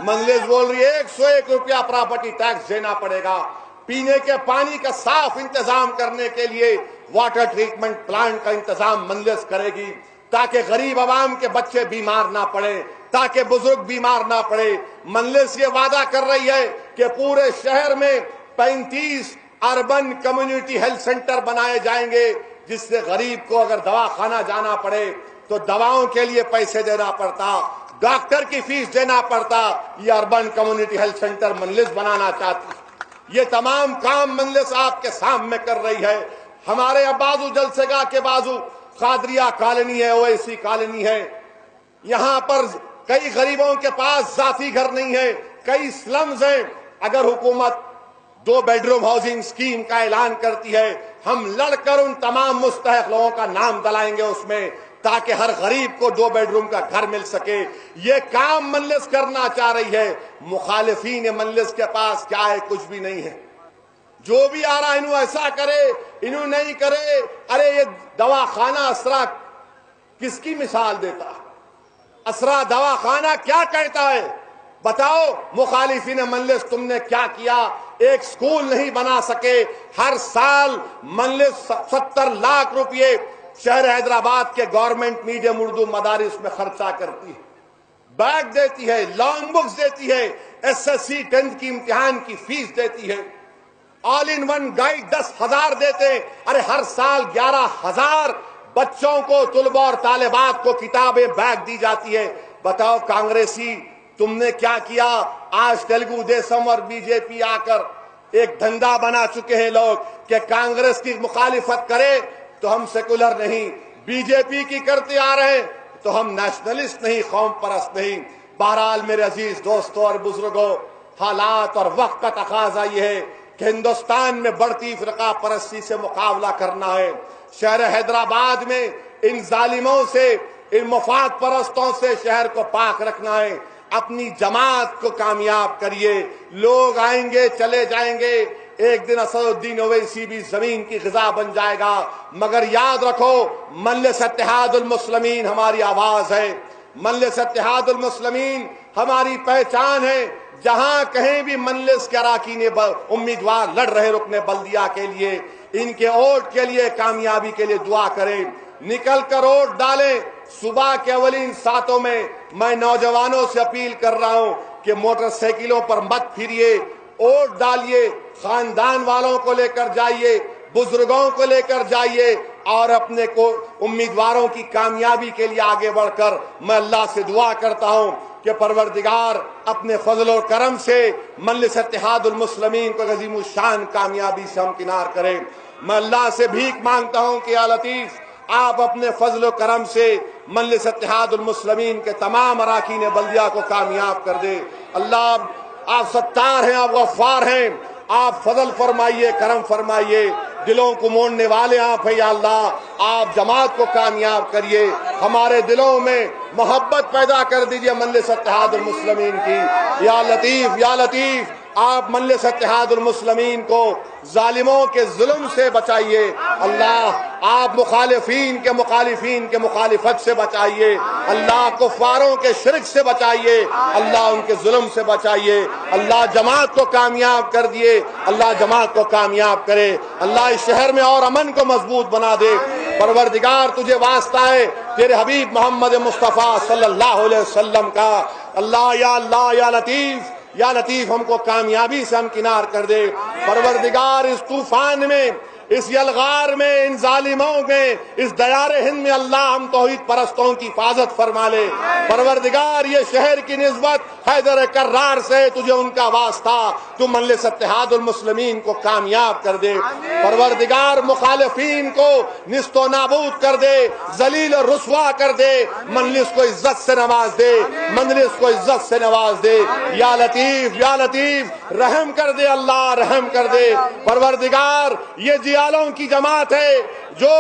مجلس بول رہی ہے 101 روپیہ پراپرٹی ٹیکس دینا پڑے گا۔ پینے کے پانی کا صاف انتظام کرنے کے لیے واٹر ٹریٹمنٹ پلانٹ کا انتظام مجلس کرے گی، تاکہ غریب عوام کے بچے بیمار نہ پڑے، تاکہ بزرگ بیمار نہ پڑے۔ مجلس یہ وعدہ کر رہی ہے کہ پورے شہر میں 35 اربن کمیونٹی ہیلتھ سینٹر بنائے جائیں گے، جس سے غریب کو اگر دواخانہ جانا پڑے تو دواؤں کے لیے پیسے دینا پڑتا، ڈاکٹر کی فیس دینا پڑتا۔ یہ اربن کمیونٹی ہیلتھ سینٹر مجلس بنانا چاہتی۔ یہ تمام کام مجلس آپ کے سامنے کر رہی ہے۔ ہمارے بازو جلسے گاہ کے بازو قادریہ کالونی ہے، اویسی کالونی ہے۔ یہاں پر کئی غریبوں کے پاس ذاتی گھر نہیں ہے، کئی سلمز ہیں۔ اگر حکومت 2 بیڈروم ہاؤسنگ اسکیم کا اعلان کرتی ہے، ہم لڑ کر ان تمام مستحق لوگوں کا نام ڈلائیں گے اس میں، تاکہ ہر غریب کو 2 بیڈروم کا گھر مل سکے۔ یہ کام مجلس کرنا چاہ رہی ہے۔ مخالفین مجلس کے پاس کیا ہے؟ کچھ بھی نہیں ہے۔ جو بھی آ رہا انہوں ایسا کرے، انہوں نہیں کرے۔ ارے یہ دواخانہ اسرا کس کی مثال دیتا؟ اسرا دواخانہ کیا کہتا ہے؟ بتاؤ مخالفین مجلس تم نے کیا کیا؟ ایک سکول نہیں بنا سکے۔ ہر سال مجلس 70 لاکھ روپئے شہر حیدرآباد کے گورنمنٹ میڈیم اردو مدارس میں خرچہ کرتی ہے، بیگ دیتی ہے، لانگ بکس دیتی ہے، SSC 10th کی امتحان کی فیس دیتی ہے، آل ان ون گائیڈ 10,000 دیتے ہیں۔ ارے ہر سال 11,000 بچوں کو، طلباء اور طالبات کو کتابیں بیگ دی جاتی ہے۔ بتاؤ کانگریسی تم نے کیا کیا؟ آج تیلگو دیسم اور بی جے پی آ کر ایک دھندا بنا چکے ہیں لوگ کہ کانگریس کی مخالفت کرے تو ہم سیکولر نہیں، بی جے پی کی کرتے آ رہے ہیں تو ہم نیشنلسٹ نہیں، قوم پرست نہیں۔ بہرحال میرے عزیز دوستوں اور بزرگوں، حالات اور وقت کا تقاضا یہ ہے کہ ہندوستان میں بڑھتی فرقہ پرستی سے مقابلہ کرنا ہے۔ شہر حیدرآباد میں ان ظالموں سے، ان مفاد پرستوں سے شہر کو پاک رکھنا ہے۔ اپنی جماعت کو کامیاب کریے۔ لوگ آئیں گے چلے جائیں گے، ایک دن اسد الدین اویسی بھی زمین کی غذا بن جائے گا، مگر یاد رکھو مجلس اتحاد المسلمین ہماری آواز ہے، مجلس اتحاد المسلمین ہماری پہچان ہے۔ جہاں کہیں بھی مجلس کے اراکین امیدوار لڑ رہے رکن بلدیہ کے لیے، ان کے ووٹ کے لیے، کامیابی کے لیے دعا کریں، نکل کر ووٹ ڈالیں۔ صبح کے اولین ساعتوں میں نوجوانوں سے اپیل کر رہا ہوں کہ موٹر سائیکلوں پر مت پھریے، ووٹ ڈالیے، خاندان والوں کو لے کر جائیے، بزرگوں کو لے کر جائیے، اور اپنے کو امیدواروں کی کامیابی کے لیے آگے بڑھ کر میں اللہ سے دعا کرتا ہوں کہ پروردگار اپنے فضل و کرم سے مجلس اتحاد المسلمین کو عظیم الشان کامیابی سے ہمکنار کریں۔ میں اللہ سے بھیک مانگتا ہوں کہ یا لطیف آپ اپنے فضل و کرم سے مجلس اتحاد المسلمین کے تمام اراکین بلدیہ کو کامیاب کر دے۔ اللہ آپ ستار ہیں، آپ غفار ہیں، آپ فضل فرمائیے، کرم فرمائیے، دلوں کو موڑنے والے آپ ہیں یا اللہ، آپ جماعت کو کامیاب کریے، ہمارے دلوں میں محبت پیدا کر دیجئے مجلس اتحاد المسلمین کی۔ یا لطیف یا لطیف آپ مجلس اتحاد المسلمین کو ظالموں کے ظلم سے بچائیے، اللہ آپ مخالفین کے مخالفت سے بچائیے، اللہ کفاروں کے شرک سے بچائیے، اللہ ان کے ظلم سے بچائیے، اللہ جماعت کو کامیاب کر دیے، اللہ جماعت کو کامیاب کرے، اللہ اس شہر میں اور امن کو مضبوط بنا دے۔ پروردگار تجھے واسطہ ہے تیرے حبیب محمد مصطفیٰ صلی اللہ علیہ وسلم کا، اللہ یا لطیف ہم کو کامیابی سے ہمکنار کر دے۔ پروردگار اس طوفان میں، اس یلغار میں، ان ظالموں میں، اس دیار ہند میں اللہ ہم توحید پرستوں کی حفاظت فرما لے۔ پروردگار یہ شہر کی نسبت حیدر کرار سے تجھے ان کا واسطہ، تو مجلس اتحاد المسلمین کو کامیاب کر دے۔ پروردگار مخالفین کو نیست و نابود کر دے، ذلیل و رسوا کر دے، مجلس کو عزت سے نواز دے، مجلس کو عزت سے نواز دے۔ یا لطیف رحم کر دے، اللہ رحم کر دے۔ پروردگار یہ جیالوں کی جماعت ہے جو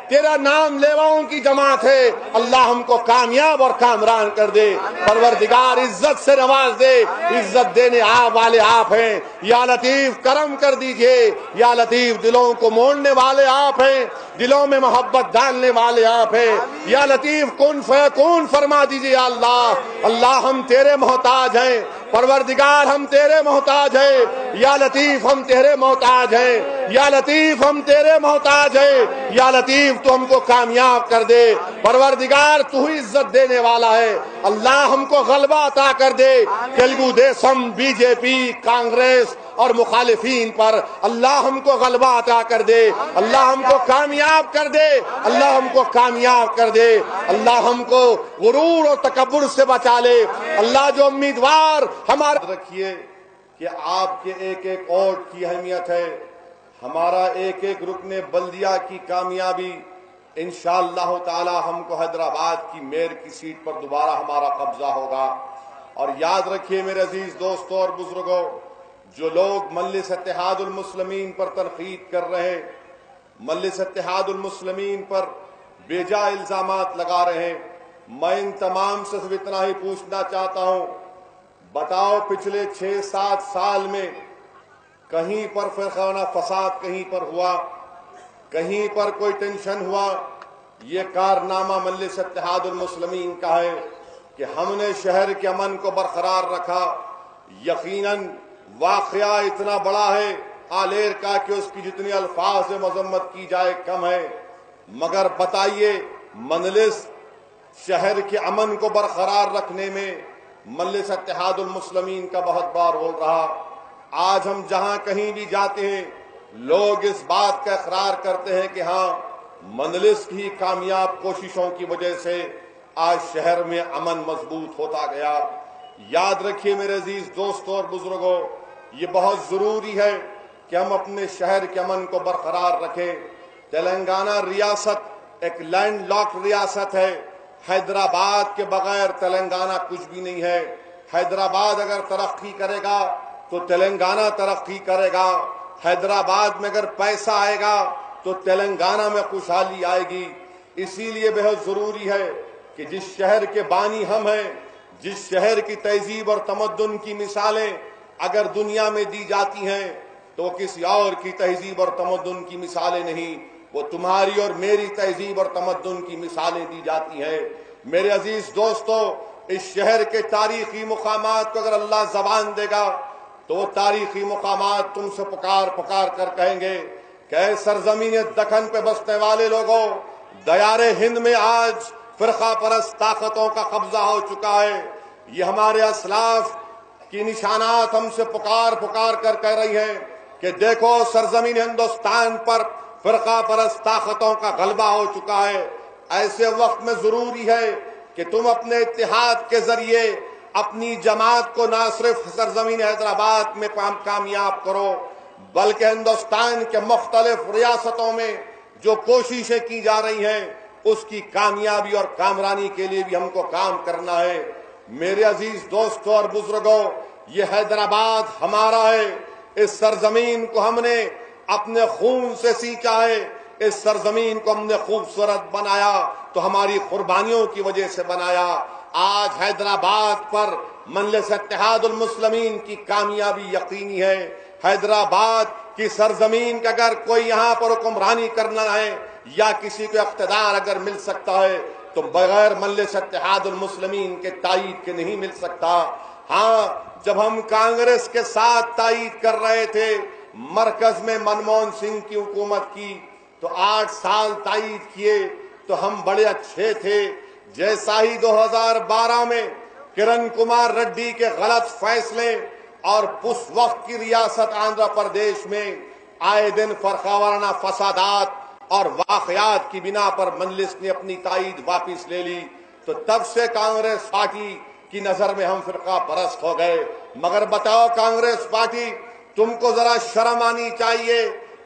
تیرا نام لیواؤں کی جماعت ہے، اللہ ہم کو کامیاب اور کامران کر دے۔ پروردگار عزت سے نواز دے، عزت دینے آپ والے آپ ہیں۔ یا لطیف کرم کر دیجئے، یا لطیف دلوں کو موڑنے والے آپ ہیں، دلوں میں محبت ڈالنے والے آپ ہیں۔ یا لطیف کن فیکون فرما دیجئے یا اللہ ہم تیرے محتاج ہیں، پروردگار ہم تیرے محتاج ہیں، یا لطیف ہم تیرے محتاج ہیں، یا لطیف ہم تیرے محتاج ہیں، یا لطیف تو ہم کو کامیاب کر دے۔ پروردگار تو ہی عزت دینے والا ہے، اللہ ہم کو غلبہ عطا کر دے تیلگو دیسم، بی جے پی، کانگریس اور مخالفین پر، اللہ ہم کو غلبہ عطا کر دے، اللہ ہم کو کامیاب کر دے، اللہ ہم کو کامیاب کر دے، اللہ ہم کو غرور اور تکبر سے بچا لے۔ اللہ جو امیدوار ہمارا رکھیے کہ آپ کے ایک ایک ووٹ کی اہمیت ہے، ہمارا ایک ایک رکن بلدیہ کی کامیابی، انشاءاللہ تعالی ہم کو حیدرآباد کی میئر کی سیٹ پر دوبارہ ہمارا قبضہ ہوگا۔ اور یاد رکھیے میرے عزیز دوستوں اور بزرگوں، جو لوگ مجلس اتحاد المسلمین پر تنقید کر رہے، مجلس اتحاد المسلمین پر بے جا الزامات لگا رہے ہیں، میں ان تمام سے صرف اتنا ہی پوچھنا چاہتا ہوں، بتاؤ پچھلے 6-7 سال میں کہیں پر فرقانہ فساد کہیں پر ہوا، کہیں پر کوئی ٹینشن ہوا؟ یہ کارنامہ مجلس اتحاد المسلمین کا ہے کہ ہم نے شہر کے امن کو برقرار رکھا۔ یقیناً واقعہ اتنا بڑا ہے آلیر کا کہ اس کی جتنی الفاظ مذمت کی جائے کم ہے، مگر بتائیے مجلس شہر کے امن کو برقرار رکھنے میں مجلس اتحاد المسلمین کا بہت بڑا رول رہا۔ آج ہم جہاں کہیں بھی جاتے ہیں لوگ اس بات کا اقرار کرتے ہیں کہ ہاں مجلس کی کامیاب کوششوں کی وجہ سے آج شہر میں امن مضبوط ہوتا گیا۔ یاد رکھیے میرے عزیز دوستوں اور بزرگوں، یہ بہت ضروری ہے کہ ہم اپنے شہر کے امن کو برقرار رکھیں۔ تلنگانہ ریاست ایک لینڈ لاک ریاست ہے، حیدرآباد کے بغیر تلنگانہ کچھ بھی نہیں ہے۔ حیدرآباد اگر ترقی کرے گا تو تلنگانہ ترقی کرے گا، حیدرآباد میں اگر پیسہ آئے گا تو تلنگانہ میں خوشحالی آئے گی۔ اسی لیے بہت ضروری ہے کہ جس شہر کے بانی ہم ہیں، جس شہر کی تہذیب اور تمدن کی مثالیں اگر دنیا میں دی جاتی ہیں تو کسی اور کی تہذیب اور تمدن کی مثالیں نہیں، وہ تمہاری اور میری تہذیب اور تمدن کی مثالیں دی جاتی ہیں۔ میرے عزیز دوستو، اس شہر کے تاریخی مقامات کو اگر اللہ زبان دے گا تو وہ تاریخی مقامات تم سے پکار پکار کر کہیں گے کہ اے سرزمین دکن پہ بسنے والے لوگوں، دیار ہند میں آج فرقہ پرست طاقتوں کا قبضہ ہو چکا ہے۔ یہ ہمارے اسلاف کی نشانات ہم سے پکار پکار کر کہہ رہی ہیں کہ دیکھو سرزمین ہندوستان پر فرقہ پرست طاقتوں کا غلبہ ہو چکا ہے۔ ایسے وقت میں ضروری ہے کہ تم اپنے اتحاد کے ذریعے اپنی جماعت کو نہ صرف سرزمین حیدرآباد میں کامیاب کرو بلکہ ہندوستان کے مختلف ریاستوں میں جو کوششیں کی جا رہی ہیں اس کی کامیابی اور کامرانی کے لیے بھی ہم کو کام کرنا ہے۔ میرے عزیز دوستوں اور بزرگوں، یہ حیدرآباد ہمارا ہے، اس سرزمین کو ہم نے اپنے خون سے سینچا ہے، اس سرزمین کو ہم نے خوبصورت بنایا تو ہماری قربانیوں کی وجہ سے بنایا۔ آج حیدرآباد پر مجلس اتحاد المسلمین کی کامیابی یقینی ہے۔ حیدرآباد کی سرزمین کا اگر کوئی یہاں پر حکمرانی کرنا ہے یا کسی کو اقتدار اگر مل سکتا ہے تو بغیر مجلس اتحاد المسلمین کے تائید کے نہیں مل سکتا۔ ہاں، جب ہم کانگریس کے ساتھ تائید کر رہے تھے، مرکز میں منموہن سنگھ کی حکومت کی تو 8 سال تائید کیے تو ہم بڑے اچھے تھے۔ جیسا ہی 2012 میں کرن کمار ریڈی کے غلط فیصلے اور اس وقت کی ریاست آندھرا پردیش میں آئے دن فرقہ وارانہ فسادات اور واقعات کی بنا پر مجلس نے اپنی تائید واپس لے لی تو تب سے کانگریس پارٹی کی نظر میں ہم فرقہ پرست ہو گئے۔ مگر بتاؤ کانگریس پارٹی، تم کو ذرا شرم آنی چاہیے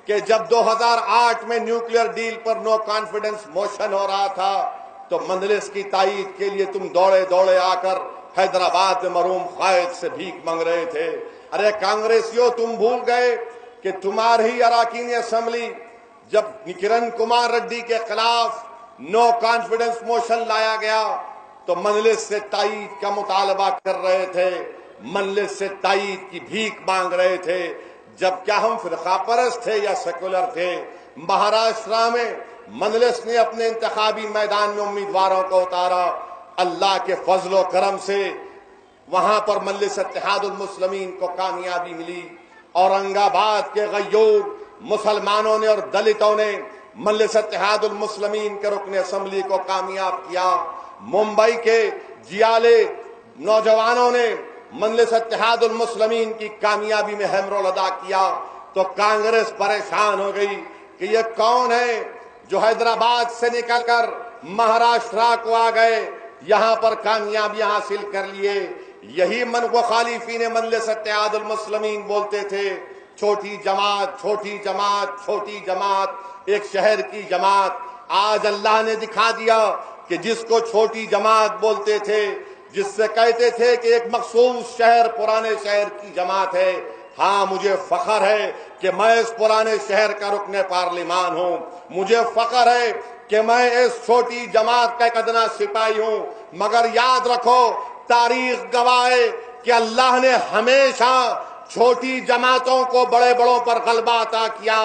کہ جب 2008 میں نیوکلیئر ڈیل پر نو کانفیڈنس موشن ہو رہا تھا تو مجلس کی تائید کے لیے تم دوڑے دوڑے آ کر حیدرآباد میں مرحوم قائد سے بھیک مانگ رہے تھے۔ ارے کانگریسیوں، تم بھول گئے کہ تمہاری اراکین اسمبلی جب کرن کمار ریڈی کے خلاف نو کانفیڈنس موشن لایا گیا تو مجلس سے تائید کا مطالبہ کر رہے تھے، مجلس سے تائید کی بھیک مانگ رہے تھے۔ جب کیا ہم فرقہ پرست تھے یا سیکولر تھے؟ مہاراشٹر میں مجلس نے اپنے انتخابی میدان میں امیدواروں کو اتارا، اللہ کے فضل و کرم سے وہاں پر مجلس اتحاد المسلمین کو کامیابی ملی۔ اورنگ آباد کے غیور مسلمانوں نے اور دلتوں نے مجلس اتحاد المسلمین کے رکن اسمبلی کو کامیاب کیا۔ ممبئی کے جیالے نوجوانوں نے مجلس اتحاد المسلمین کی کامیابی میں اہم رول ادا کیا تو کانگریس پریشان ہو گئی کہ یہ کون ہے جو حیدرآباد سے نکل کر مہاراشٹر کو آ گئے، یہاں پر کامیابیاں حاصل کر لیے۔ یہی مخالفین مجلس اتحاد المسلمین بولتے تھے چھوٹی جماعت، چھوٹی جماعت، چھوٹی جماعت، ایک شہر کی جماعت۔ آج اللہ نے دکھا دیا کہ جس کو چھوٹی جماعت بولتے تھے، جس سے کہتے تھے کہ ایک مخصوص شہر پرانے شہر کی جماعت ہے، ہاں مجھے فخر ہے کہ میں اس پرانے شہر کا رکن پارلیمان ہوں، مجھے فخر ہے کہ میں اس چھوٹی جماعت کا ایک ادنا سپاہی ہوں۔ مگر یاد رکھو، تاریخ گواہ ہے کہ اللہ نے ہمیشہ چھوٹی جماعتوں کو بڑے بڑوں پر غلبہ عطا کیا۔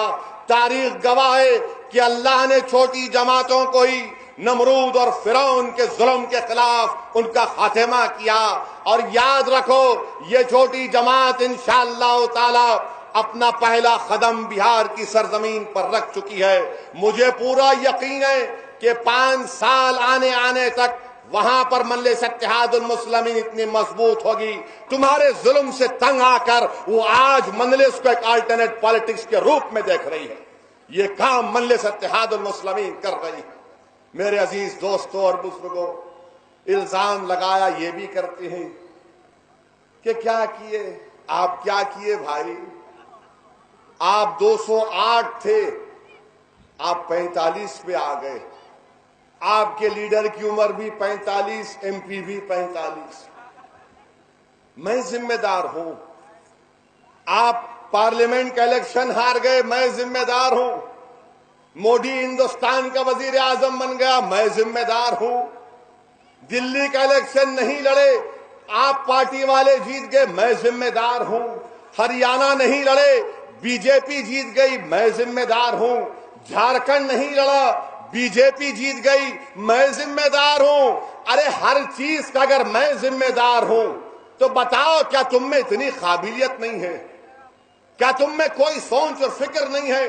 تاریخ گواہ ہے کہ اللہ نے چھوٹی جماعتوں کو ہی نمرود اور فرعون کے ظلم کے خلاف ان کا خاتمہ کیا۔ اور یاد رکھو، یہ چھوٹی جماعت انشاءاللہ تعالی اپنا پہلا قدم بہار کی سرزمین پر رکھ چکی ہے۔ مجھے پورا یقین ہے کہ 5 سال آنے تک وہاں پر مجلس اتحاد المسلمین اتنی مضبوط ہوگی، تمہارے ظلم سے تنگ آ کر وہ آج مجلس کو ایک الٹرنیٹ پالیٹکس کے روپ میں دیکھ رہی ہے۔ یہ کام مجلس اتحاد المسلمین کر رہی ہے۔ میرے عزیز دوستوں اور بزرگوں، الزام لگایا یہ بھی کرتے ہیں کہ کیا کیے آپ، کیا کیے بھائی؟ آپ 208 تھے، آپ 45 پہ آ گئے۔ آپ کے لیڈر کی عمر بھی 45، ایم پی بھی 45۔ میں ذمہ دار ہوں۔ آپ پارلیمنٹ کا الیکشن ہار گئے، میں ذمہ دار ہوں۔ مودی ہندوستان کا وزیر اعظم بن گیا، میں ذمہ دار ہوں۔ دلی کا الیکشن نہیں لڑے، آپ پارٹی والے جیت گئے، میں ذمہ دار ہوں۔ ہریانہ نہیں لڑے، بی جے پی جیت گئی، میں ذمہ دار ہوں۔ جھارکھنڈ نہیں لڑا، بی جے پی جیت گئی، میں ذمہ دار ہوں۔ ارے ہر چیز کا اگر میں ذمہ دار ہوں تو بتاؤ، کیا تم میں اتنی قابلیت نہیں ہے؟ کیا تم میں کوئی سوچ اور فکر نہیں ہے؟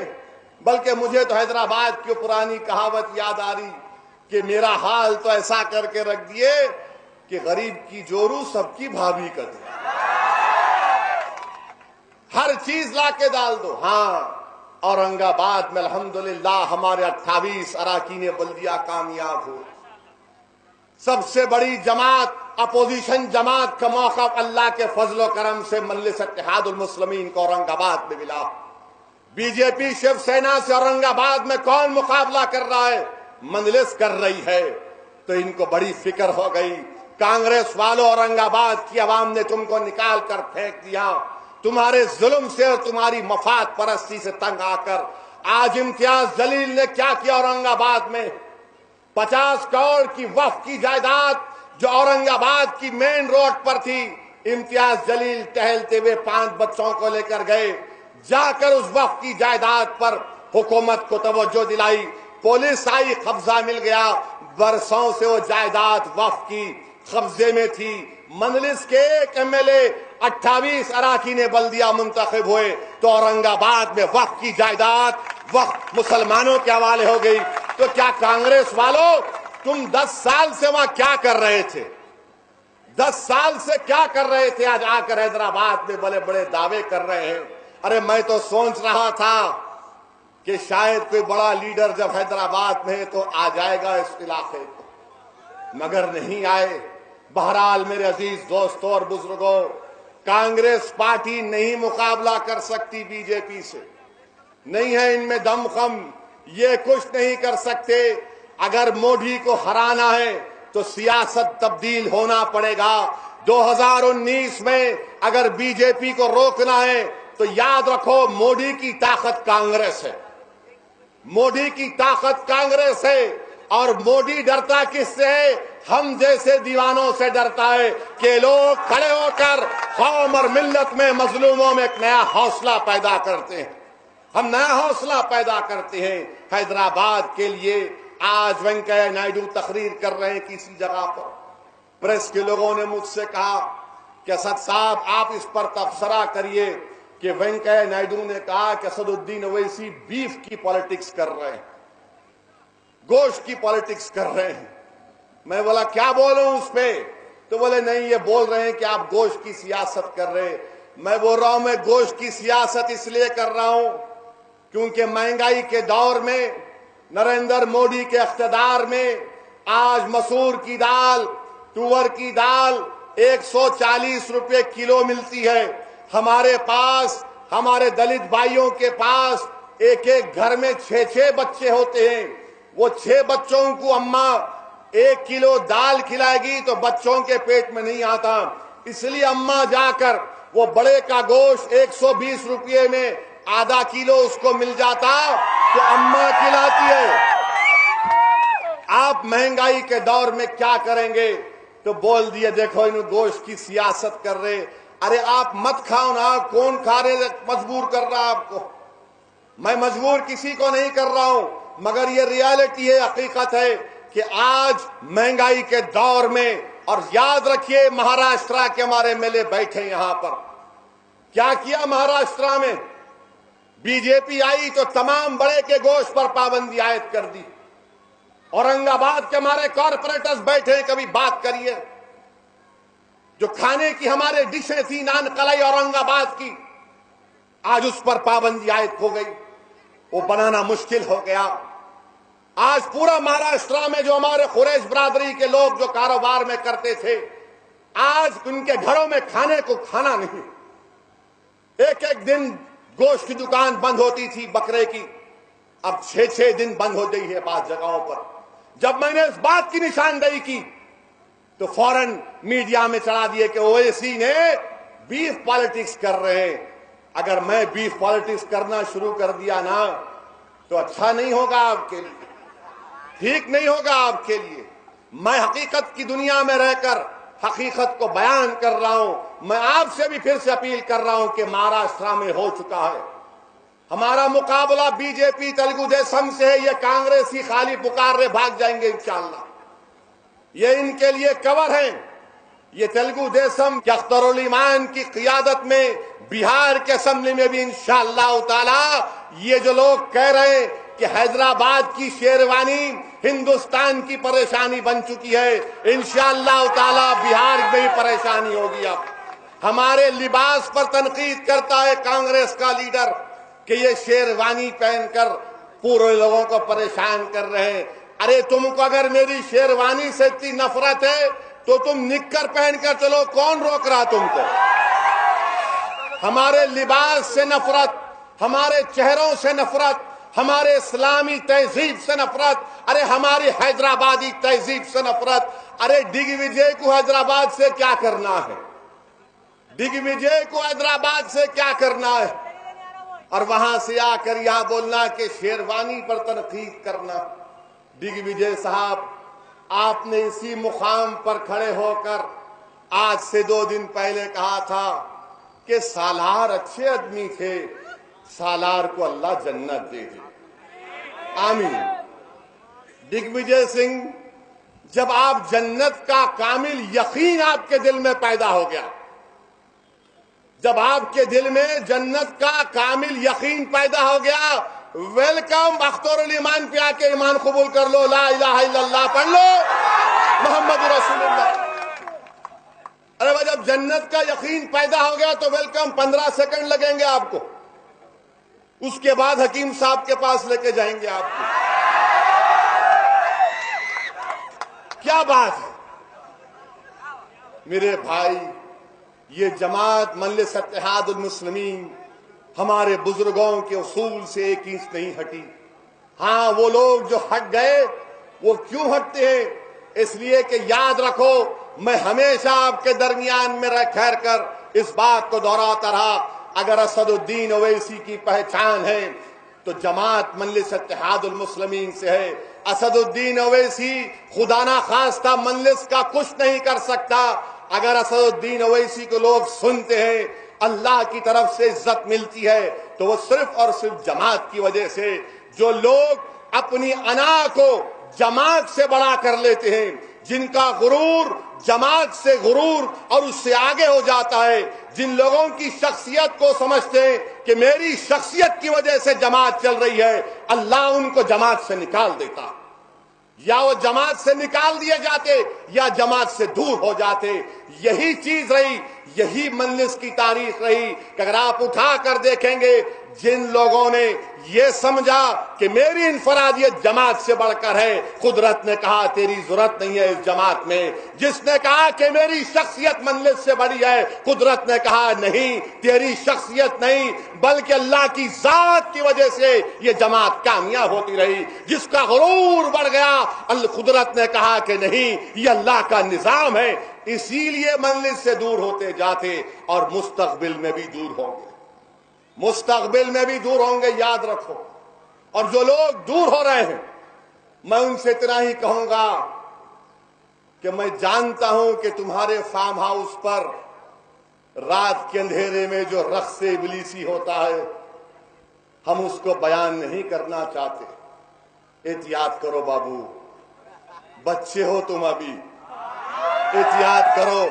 بلکہ مجھے تو حیدرآباد کی پرانی کہاوت یاد آ رہی کہ میرا حال تو ایسا کر کے رکھ دیے کہ غریب کی جورو سب کی بھابھی کا دے، ہر چیز لا کے ڈال دو۔ ہاں، اورنگ آباد میں الحمدللہ ہمارے 28 اراکین بلدیہ کامیاب ہوئے۔ سب سے بڑی جماعت، اپوزیشن جماعت کا موقع اللہ کے فضل و کرم سے مجلس اتحاد المسلمین کو اورنگ آباد میں ملا۔ بی جے پی شیو سینا سے اورنگ آباد میں کون مقابلہ کر رہا ہے؟ مجلس کر رہی ہے۔ تو ان کو بڑی فکر ہو گئی، کانگریس والوں اورنگ آباد کی عوام نے تم کو نکال کر پھینک دیا، تمہارے ظلم سے اور تمہاری مفاد پرستی سے تنگ آ کر آج امتیاز جلیل نے کیا کیا اورنگ آباد میں؟ 50 کروڑ کی وقف کی جائیداد جو اورنگ آباد کی مین روڈ پر تھی، امتیاز جلیل ٹہلتے ہوئے 5 بچوں کو لے کر گئے، جا کر اس وقف کی جائیداد پر حکومت کو توجہ دلائی، پولیس آئی، قبضہ مل گیا، برسوں سے وہ جائیداد وقف کی قبضے میں تھی۔ مجلس کے ایک ایم ایل اے 28 اراکین بلدیہ منتخب ہوئے تو اورنگ آباد میں وقف کی جائیداد وقف مسلمانوں کے حوالے ہو گئی۔ تو کیا کانگریس والوں تم 10 سال سے وہاں کیا کر رہے تھے؟ 10 سال سے کیا کر رہے تھے؟ آج آ کر حیدرآباد میں بڑے بڑے دعوے کر رہے ہیں۔ ارے میں تو سوچ رہا تھا کہ شاید کوئی بڑا لیڈر جب حیدرآباد میں ہے تو آ جائے گا اس علاقے کو، مگر نہیں آئے۔ بہرحال میرے عزیز دوستوں اور بزرگوں، کانگریس پارٹی نہیں مقابلہ کر سکتی بی جے پی سے، نہیں ہے ان میں دم خم، یہ کچھ نہیں کر سکتے۔ اگر مودی کو ہرانا ہے تو سیاست تبدیل ہونا پڑے گا۔ 2019 میں اگر بی جے پی کو روکنا ہے تو یاد رکھو مودی کی طاقت کانگریس ہے، مودی کی طاقت کانگریس ہے، اور مودی ڈرتا کس سے ہے؟ ہم جیسے دیوانوں سے ڈرتا ہے کہ لوگ کھڑے ہو کر قوم اور ملت میں مظلوموں میں ایک نیا حوصلہ پیدا کرتے ہیں۔ ہم نیا حوصلہ پیدا کرتے ہیں۔ حیدرآباد کے لیے آج وینکیا نائیڈو تقریر کر رہے ہیں کسی جگہ پر، پریس کے لوگوں نے مجھ سے کہا کہ اسد صاحب آپ اس پر تبصرہ کریے کہ وینکیا نائیڈو نے کہا کہ اسد الدین اویسی بیف کی پالیٹکس کر رہے ہیں، گوشت کی پالیٹکس کر رہے ہیں۔ میں بولا کیا بولوں اس پہ؟ تو بولے نہیں یہ بول رہے ہیں کہ آپ گوشت کی سیاست کر رہے ہیں۔ میں بول رہا ہوں میں گوشت کی سیاست اس لیے کر رہا ہوں کیونکہ مہنگائی کے دور میں، نریندر مودی کے اقتدار میں آج مسور کی دال، تور کی دال 140 روپے کلو ملتی ہے۔ ہمارے پاس، ہمارے دلت بھائیوں کے پاس ایک ایک گھر میں 6 بچے ہوتے ہیں۔ وہ 6 بچوں کو اماں 1 کلو دال کھلائے گی تو بچوں کے پیٹ میں نہیں آتا، اس لیے اماں جا کر وہ بڑے کا گوشت 120 روپے میں آدھا کلو اس کو مل جاتا تو اماں کھلاتی ہے۔ آپ مہنگائی کے دور میں کیا کریں گے؟ تو بول دیا دیکھو انہوں گوشت کی سیاست کر رہے۔ ارے آپ مت کھاؤ نا، کون کھا رہے؟ مجبور کر رہا آپ کو؟ میں مجبور کسی کو نہیں کر رہا ہوں، مگر یہ ریالٹی ہے، حقیقت ہے کہ آج مہنگائی کے دور میں، اور یاد رکھیے مہاراشٹرا کے ہمارے ایم ایل اے بیٹھے یہاں پر، کیا کیا مہاراشٹرا میں؟ بی جے پی آئی تو تمام بڑے کے گوشت پر پابندی عائد کر دی۔ اورنگ آباد کے ہمارے کارپوریٹرز بیٹھے ہیں، کبھی بات کریے، جو کھانے کی ہمارے ڈشیں تھی نان قلعی اورنگ آباد کی، آج اس پر پابندی عائد ہو گئی، وہ بنانا مشکل ہو گیا۔ آج پورا مہاراشٹرا میں جو ہمارے قریش برادری کے لوگ جو کاروبار میں کرتے تھے، آج ان کے گھروں میں کھانے کو کھانا نہیں۔ ایک ایک دن گوشت کی دکان بند ہوتی تھی بکرے کی، اب 6 دن بند ہو گئی ہے بعض جگہوں پر۔ جب میں نے اس بات کی نشاندہی کی تو فوراً میڈیا میں چڑھا دیے کہ اویسی نے بیف پالیٹکس کر رہے ہیں۔ اگر میں بیف پالیٹکس کرنا شروع کر دیا نا تو اچھا نہیں ہوگا آپ کے لیے، ٹھیک نہیں ہوگا آپ کے لیے۔ میں حقیقت کی دنیا میں رہ کر حقیقت کو بیان کر رہا ہوں۔ میں آپ سے بھی پھر سے اپیل کر رہا ہوں کہ مہاراشٹرا میں ہو چکا ہے، ہمارا مقابلہ بی جے پی تلگو دیسم سے ہے، یہ کانگریسی خالی پکار رہے بھاگ جائیں گے انشاءاللہ، یہ ان کے لیے کور ہیں۔ یہ تلگو دیسم کے اختر الایمان کی قیادت میں بہار کے اسمبلی میں بھی انشاءاللہ تعالی یہ جو لوگ کہہ رہے ہیں کہ حیدرآباد کی شیروانی ہندوستان کی پریشانی بن چکی ہے، انشاءاللہ تعالی بہار میں بھی پریشانی ہوگی۔ اب ہمارے لباس پر تنقید کرتا ہے کانگریس کا لیڈر کہ یہ شیروانی پہن کر پورے لوگوں کو پریشان کر رہے ہیں۔ ارے تم کو اگر میری شیروانی سے اتنی نفرت ہے تو تم نکر پہن کر چلو، کون روک رہا تم کو؟ ہمارے لباس سے نفرت، ہمارے چہروں سے نفرت، ہمارے اسلامی تہذیب سے نفرت، ارے ہماری حیدرآبادی تہذیب سے نفرت۔ ارے ڈگ وجے کو حیدرآباد سے کیا کرنا ہے؟ ڈگ وجے کو حیدرآباد سے کیا کرنا ہے؟ اور وہاں سے آ کر یہاں بولنا کہ شیروانی پر تنقید کرنا۔ ڈگ وجے صاحب، آپ نے اسی مقام پر کھڑے ہو کر آج سے 2 دن پہلے کہا تھا کہ سالار اچھے آدمی تھے، سالار کو اللہ جنت دے دے، آمین۔ ڈگ وجے سنگھ، جب آپ جنت کا کامل یقین آپ کے دل میں پیدا ہو گیا، جب آپ کے دل میں جنت کا کامل یقین پیدا ہو گیا، ویلکم، اختر الایمان پہ آ کے ایمان قبول کر لو، لا الہ الا اللہ پڑھ لو، محمد رسول اللہ۔ ارے بھائی، جب جنت کا یقین پیدا ہو گیا تو ویلکم، 15 سیکنڈ لگیں گے آپ کو، اس کے بعد حکیم صاحب کے پاس لے کے جائیں گے آپ کو۔ کیا بات ہے میرے بھائی، یہ جماعت مجلس اتحاد المسلمین ہمارے بزرگوں کے اصول سے ایک انچ نہیں ہٹی۔ ہاں، وہ لوگ جو ہٹ گئے وہ کیوں ہٹتے ہیں؟ اس لیے کہ یاد رکھو، میں ہمیشہ آپ کے درمیان میں رہ ٹھہر کر اس بات کو دہراتا رہا، اگر اسد الدین اویسی کی پہچان ہے تو جماعت مجلس اتحاد المسلمین سے ہے۔ اسد الدین اویسی خدا نہ خواستہ مجلس کا کچھ نہیں کر سکتا۔ اگر اسد الدین اویسی کو لوگ سنتے ہیں، اللہ کی طرف سے عزت ملتی ہے، تو وہ صرف اور صرف جماعت کی وجہ سے۔ جو لوگ اپنی انا کو جماعت سے بڑا کر لیتے ہیں، جن کا غرور جماعت سے غرور اور اس سے آگے ہو جاتا ہے، جن لوگوں کی شخصیت کو سمجھتے ہیں کہ میری شخصیت کی وجہ سے جماعت چل رہی ہے، اللہ ان کو جماعت سے نکال دیتا، یا وہ جماعت سے نکال دیے جاتے یا جماعت سے دور ہو جاتے۔ یہی چیز رہی، یہی مجلس کی تاریخ رہی کہ اگر آپ اٹھا کر دیکھیں گے، جن لوگوں نے یہ سمجھا کہ میری انفرادیت جماعت سے بڑھ کر ہے، قدرت نے کہا تیری ضرورت نہیں ہے اس جماعت میں۔ جس نے کہا کہ میری شخصیت مجلس سے بڑی ہے، قدرت نے کہا نہیں، تیری شخصیت نہیں بلکہ اللہ کی ذات کی وجہ سے یہ جماعت کامیاب ہوتی رہی۔ جس کا غرور بڑھ گیا، قدرت نے کہا کہ نہیں، یہ اللہ کا نظام ہے۔ اسی لیے مجلس سے دور ہوتے جاتے اور مستقبل میں بھی دور ہوں گے، مستقبل میں بھی دور ہوں گے، یاد رکھو۔ اور جو لوگ دور ہو رہے ہیں، میں ان سے اتنا ہی کہوں گا کہ میں جانتا ہوں کہ تمہارے فارم ہاؤس پر رات کے اندھیرے میں جو رقص ابلیسی ہوتا ہے، ہم اس کو بیان نہیں کرنا چاہتے۔ احتیاط کرو بابو، بچے ہو تم ابھی، احتیاط کرو۔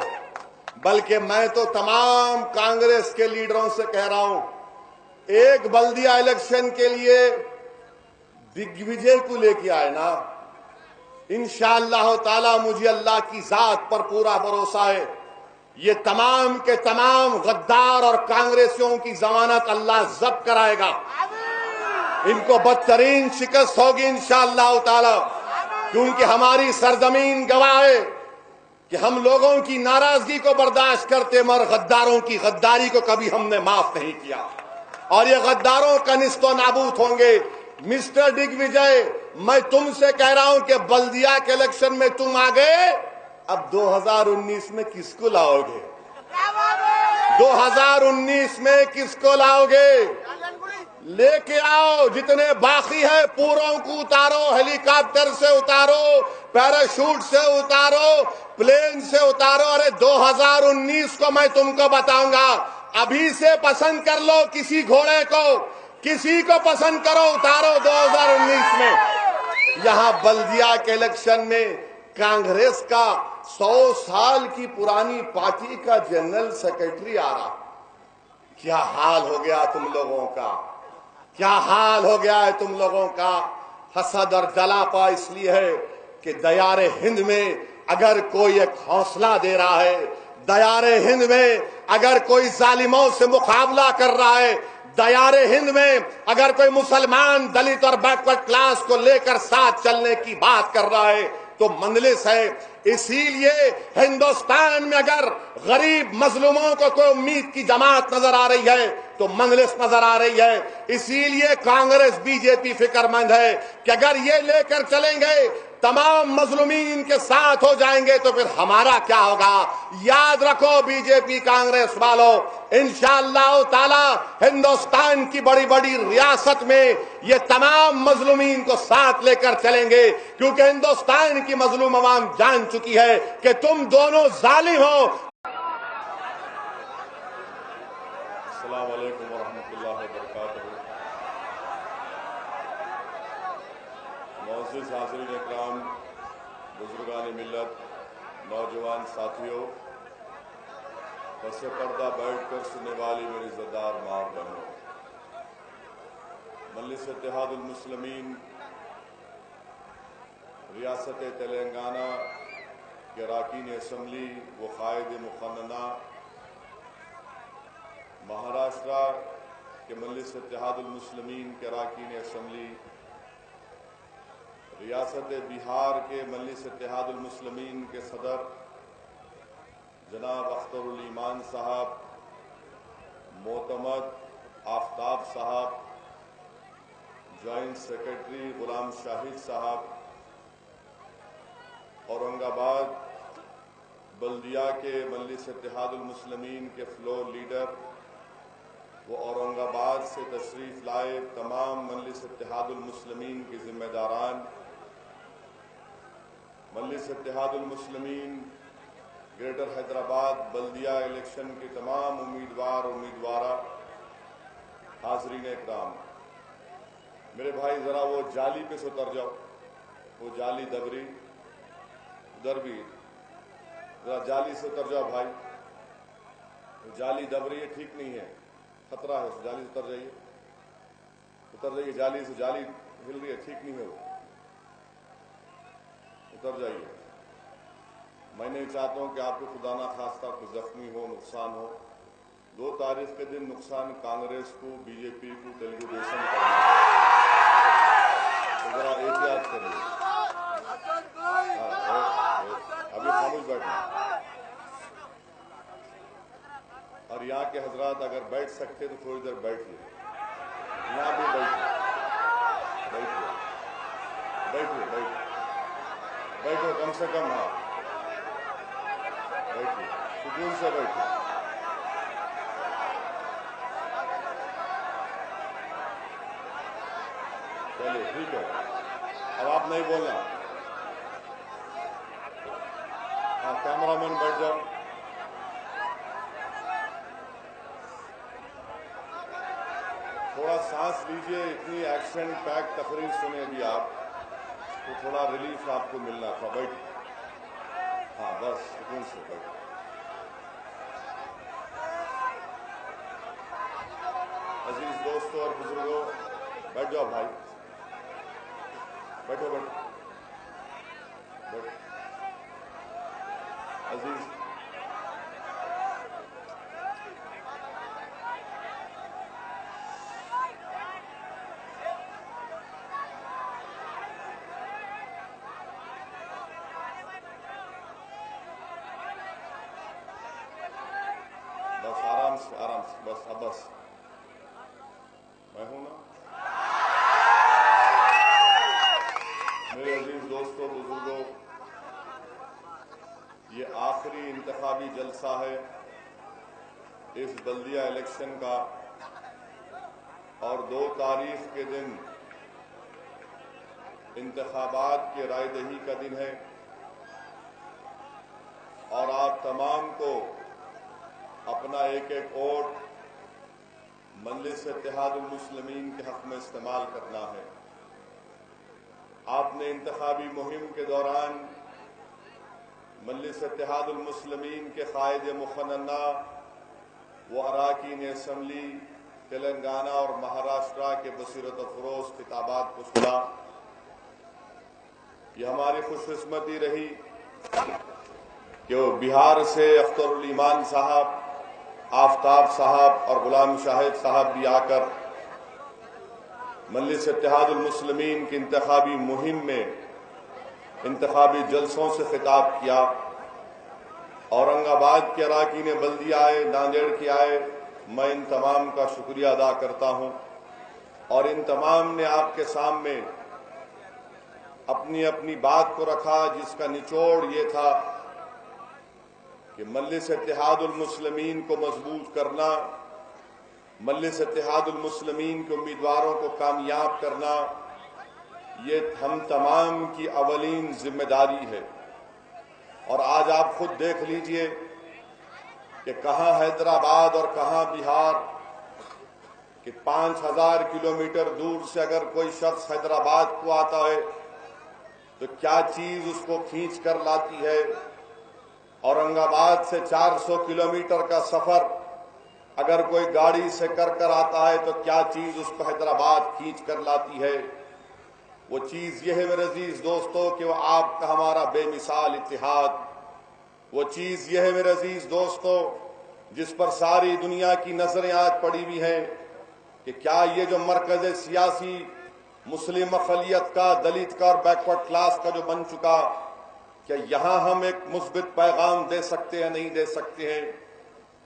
بلکہ میں تو تمام کانگریس کے لیڈروں سے کہہ رہا ہوں، ایک بلدیہ الیکشن کے لیے دگ وجے کو لے کے آئے نا، انشاءاللہ تعالی مجھے اللہ کی ذات پر پورا بھروسہ ہے، یہ تمام کے تمام غدار اور کانگریسیوں کی ضمانت اللہ ضبط کرائے گا۔ ان کو بدترین شکست ہوگی انشاءاللہ تعالی، کیونکہ ہماری سرزمین گواہ ہے کہ ہم لوگوں کی ناراضگی کو برداشت کرتے مگر غداروں کی غداری کو کبھی ہم نے معاف نہیں کیا، اور یہ غداروں کا نیست و نابود ہوں گے۔ مسٹر ڈگ وجے، میں تم سے کہہ رہا ہوں کہ بلدیہ کے الیکشن میں تم آ گئے، اب 2019 میں کس کو لاؤ گے؟ 2019 میں کس کو لاؤ گے؟ لے کے آؤ، جتنے باقی ہے پوروں کو اتارو، ہیلی کاپٹر سے اتارو، پیراشوٹ سے اتارو، پلین سے اتارو۔ ارے 2019 کو میں تم کو بتاؤں گا، ابھی سے پسند کر لو کسی گھوڑے کو، کسی کو پسند کرو، اتارو 2019 میں۔ یہاں بلدیہ کے الیکشن میں کانگریس کا 100 سال کی پرانی پارٹی کا جنرل سیکرٹری آ رہا۔ کیا حال ہو گیا تم لوگوں کا، کیا حال ہو گیا ہے تم لوگوں کا۔ حسد اور جلاپا اس لیے ہے کہ دیار ہند میں اگر کوئی ایک حوصلہ دے رہا ہے، دیار ہند میں اگر کوئی ظالموں سے مقابلہ کر رہا ہے، دیار ہند میں اگر کوئی مسلمان دلت اور بیک ورڈ کلاس کو لے کر ساتھ چلنے کی بات کر رہا ہے تو مجلس ہے۔ اسی لیے ہندوستان میں اگر غریب مظلوموں کو کوئی امید کی جماعت نظر آ رہی ہے تو مجلس نظر آ رہی ہے. اسی لیے کانگریس بی جے پی فکر مند ہے کہ اگر یہ لے کر چلیں گے تمام مظلومین کے ساتھ ہو جائیں گے تو پھر ہمارا کیا ہوگا. یاد رکھو بی جے پی کانگریس والوں، انشاءاللہ تعالی ہندوستان کی بڑی بڑی ریاست میں یہ تمام مظلومین کو ساتھ لے کر چلیں گے، کیونکہ ہندوستان کی مظلوم عوام جان چکی ہے کہ تم دونوں ظالم ہو. السلام علیکم ورحمۃ اللہ وبرکاتہ. معزز حاضرین اکرام، بزرگان ملت، نوجوان ساتھیوں، پس پردہ بیٹھ کر سننے والی میری زردار ماں بہنوں، مجلس اتحاد المسلمین ریاست تلنگانہ کے اراکین اسمبلی و قائد مقننہ، مہاراشٹرا کے مجلس اتحاد المسلمین کے اراکین اسمبلی، ریاست بہار کے مجلس اتحاد المسلمین کے صدر جناب اختر الایمان صاحب، معتمد آفتاب صاحب، جوائنٹ سیکرٹری غلام شاہد صاحب، اورنگ آباد بلدیہ کے مجلس اتحاد المسلمین کے فلور لیڈر وہ اورنگ آباد سے تشریف لائے تمام مجلس اتحاد المسلمین کے ذمہ داران، مجلس اتحاد المسلمین گریٹر حیدرآباد بلدیہ الیکشن کے تمام امیدوارہ، حاضرین اکرام، میرے بھائی ذرا وہ جالی پہ سے اتر جاؤ، وہ جالی دبری ادھر بھی، ذرا جالی سے اتر جاؤ بھائی، وہ جالی دبری ہے، ٹھیک نہیں ہے، خطرہ ہے، اس جالی سے اتر جائیے، جالی سے، جالی ہل رہی ہے، ٹھیک نہیں ہے، وہ اتر جائیے. میں نہیں چاہتا ہوں کہ آپ کو خدا نہ خواستہ کوئی زخمی ہو، نقصان ہو. 2 تاریخ کے دن نقصان کانگریس کو، بی جے پی کو، تیلگو دیشم کرنا ہے، تو ذرا احتیاط کریے. ابھی خاموش بیٹھنا. اور یہاں کے حضرات اگر بیٹھ سکتے تو تھوڑی دیر بیٹھیے، یہاں بھی بیٹھو کم سے کم. ہاں بیٹھیے، سکون سے بیٹھیے. چلیے ٹھیک ہے، اب آپ نہیں بولنا. ہاں کیمرہ مین بیٹھ جاؤ. تھوڑا سانس لیجئے، اتنی ایکشن پیک تقریر سنیں ابھی آپ تو تھوڑا ریلیف آپ کو ملنا تھا. بیٹھ، ہاں بس سکون سے بیٹھ. عزیز دوستوں اور بزرگوں، بیٹھ جاؤ بھائی، بیٹھو. عزیز بس آرام سے، بس میں ہوں نا. میرے عزیز دوستوں، بزرگوں، یہ آخری انتخابی جلسہ ہے اس بلدیہ الیکشن کا، اور 2 تاریخ کے دن انتخابات کے رائے دہی کا دن ہے، اور آپ تمام کو اپنا ایک ووٹ مجلس اتحاد المسلمین کے حق میں استعمال کرنا ہے. آپ نے انتخابی مہم کے دوران مجلس اتحاد المسلمین کے قائد مقننہ و اراکین اسمبلی تلنگانہ اور مہاراشٹرا کے بصیرت افروز خطابات کو سنا. یہ ہماری خوش قسمتی رہی کہ وہ بہار سے اختر الایمان صاحب، آفتاب صاحب اور غلام شاہد صاحب بھی آ کر مجلس اتحاد المسلمین کی انتخابی مہم میں انتخابی جلسوں سے خطاب کیا. اورنگ آباد کے اراکین بلدیہ آئے، ناندیڑ کے آئے، میں ان تمام کا شکریہ ادا کرتا ہوں اور ان تمام نے آپ کے سامنے اپنی اپنی بات کو رکھا جس کا نچوڑ یہ تھا کہ مجلس اتحاد المسلمین کو مضبوط کرنا، مجلس اتحاد المسلمین کے امیدواروں کو کامیاب کرنا، یہ ہم تمام کی اولین ذمہ داری ہے۔ اور آج آپ خود دیکھ لیجئے کہ کہاں حیدرآباد اور کہاں بہار، کہ 5000 کلومیٹر دور سے اگر کوئی شخص حیدرآباد کو آتا ہے تو کیا چیز اس کو کھینچ کر لاتی ہے، اورنگ آباد سے 400 کلومیٹر کا سفر اگر کوئی گاڑی سے کر آتا ہے تو کیا چیز اس کو حیدرآباد کھینچ کر لاتی ہے۔ وہ چیز یہ ہے میرے عزیز دوستو کہ وہ آپ کا ہمارا بے مثال اتحاد، وہ چیز یہ ہے میرے عزیز دوستو جس پر ساری دنیا کی نظریں آج پڑی ہوئی ہیں کہ کیا یہ جو مرکز سیاسی مسلم اقلیت کا، دلت کا اور بیکورڈ کلاس کا جو بن چکا، کیا یہاں ہم ایک مثبت پیغام دے سکتے ہیں؟ نہیں دے سکتے ہیں۔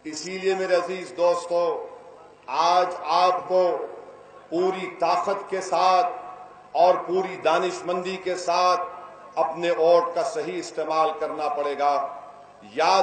اسی لیے میرے عزیز دوستو آج آپ کو پوری طاقت کے ساتھ اور پوری دانش مندی کے ساتھ اپنے ووٹ کا صحیح استعمال کرنا پڑے گا۔ یاد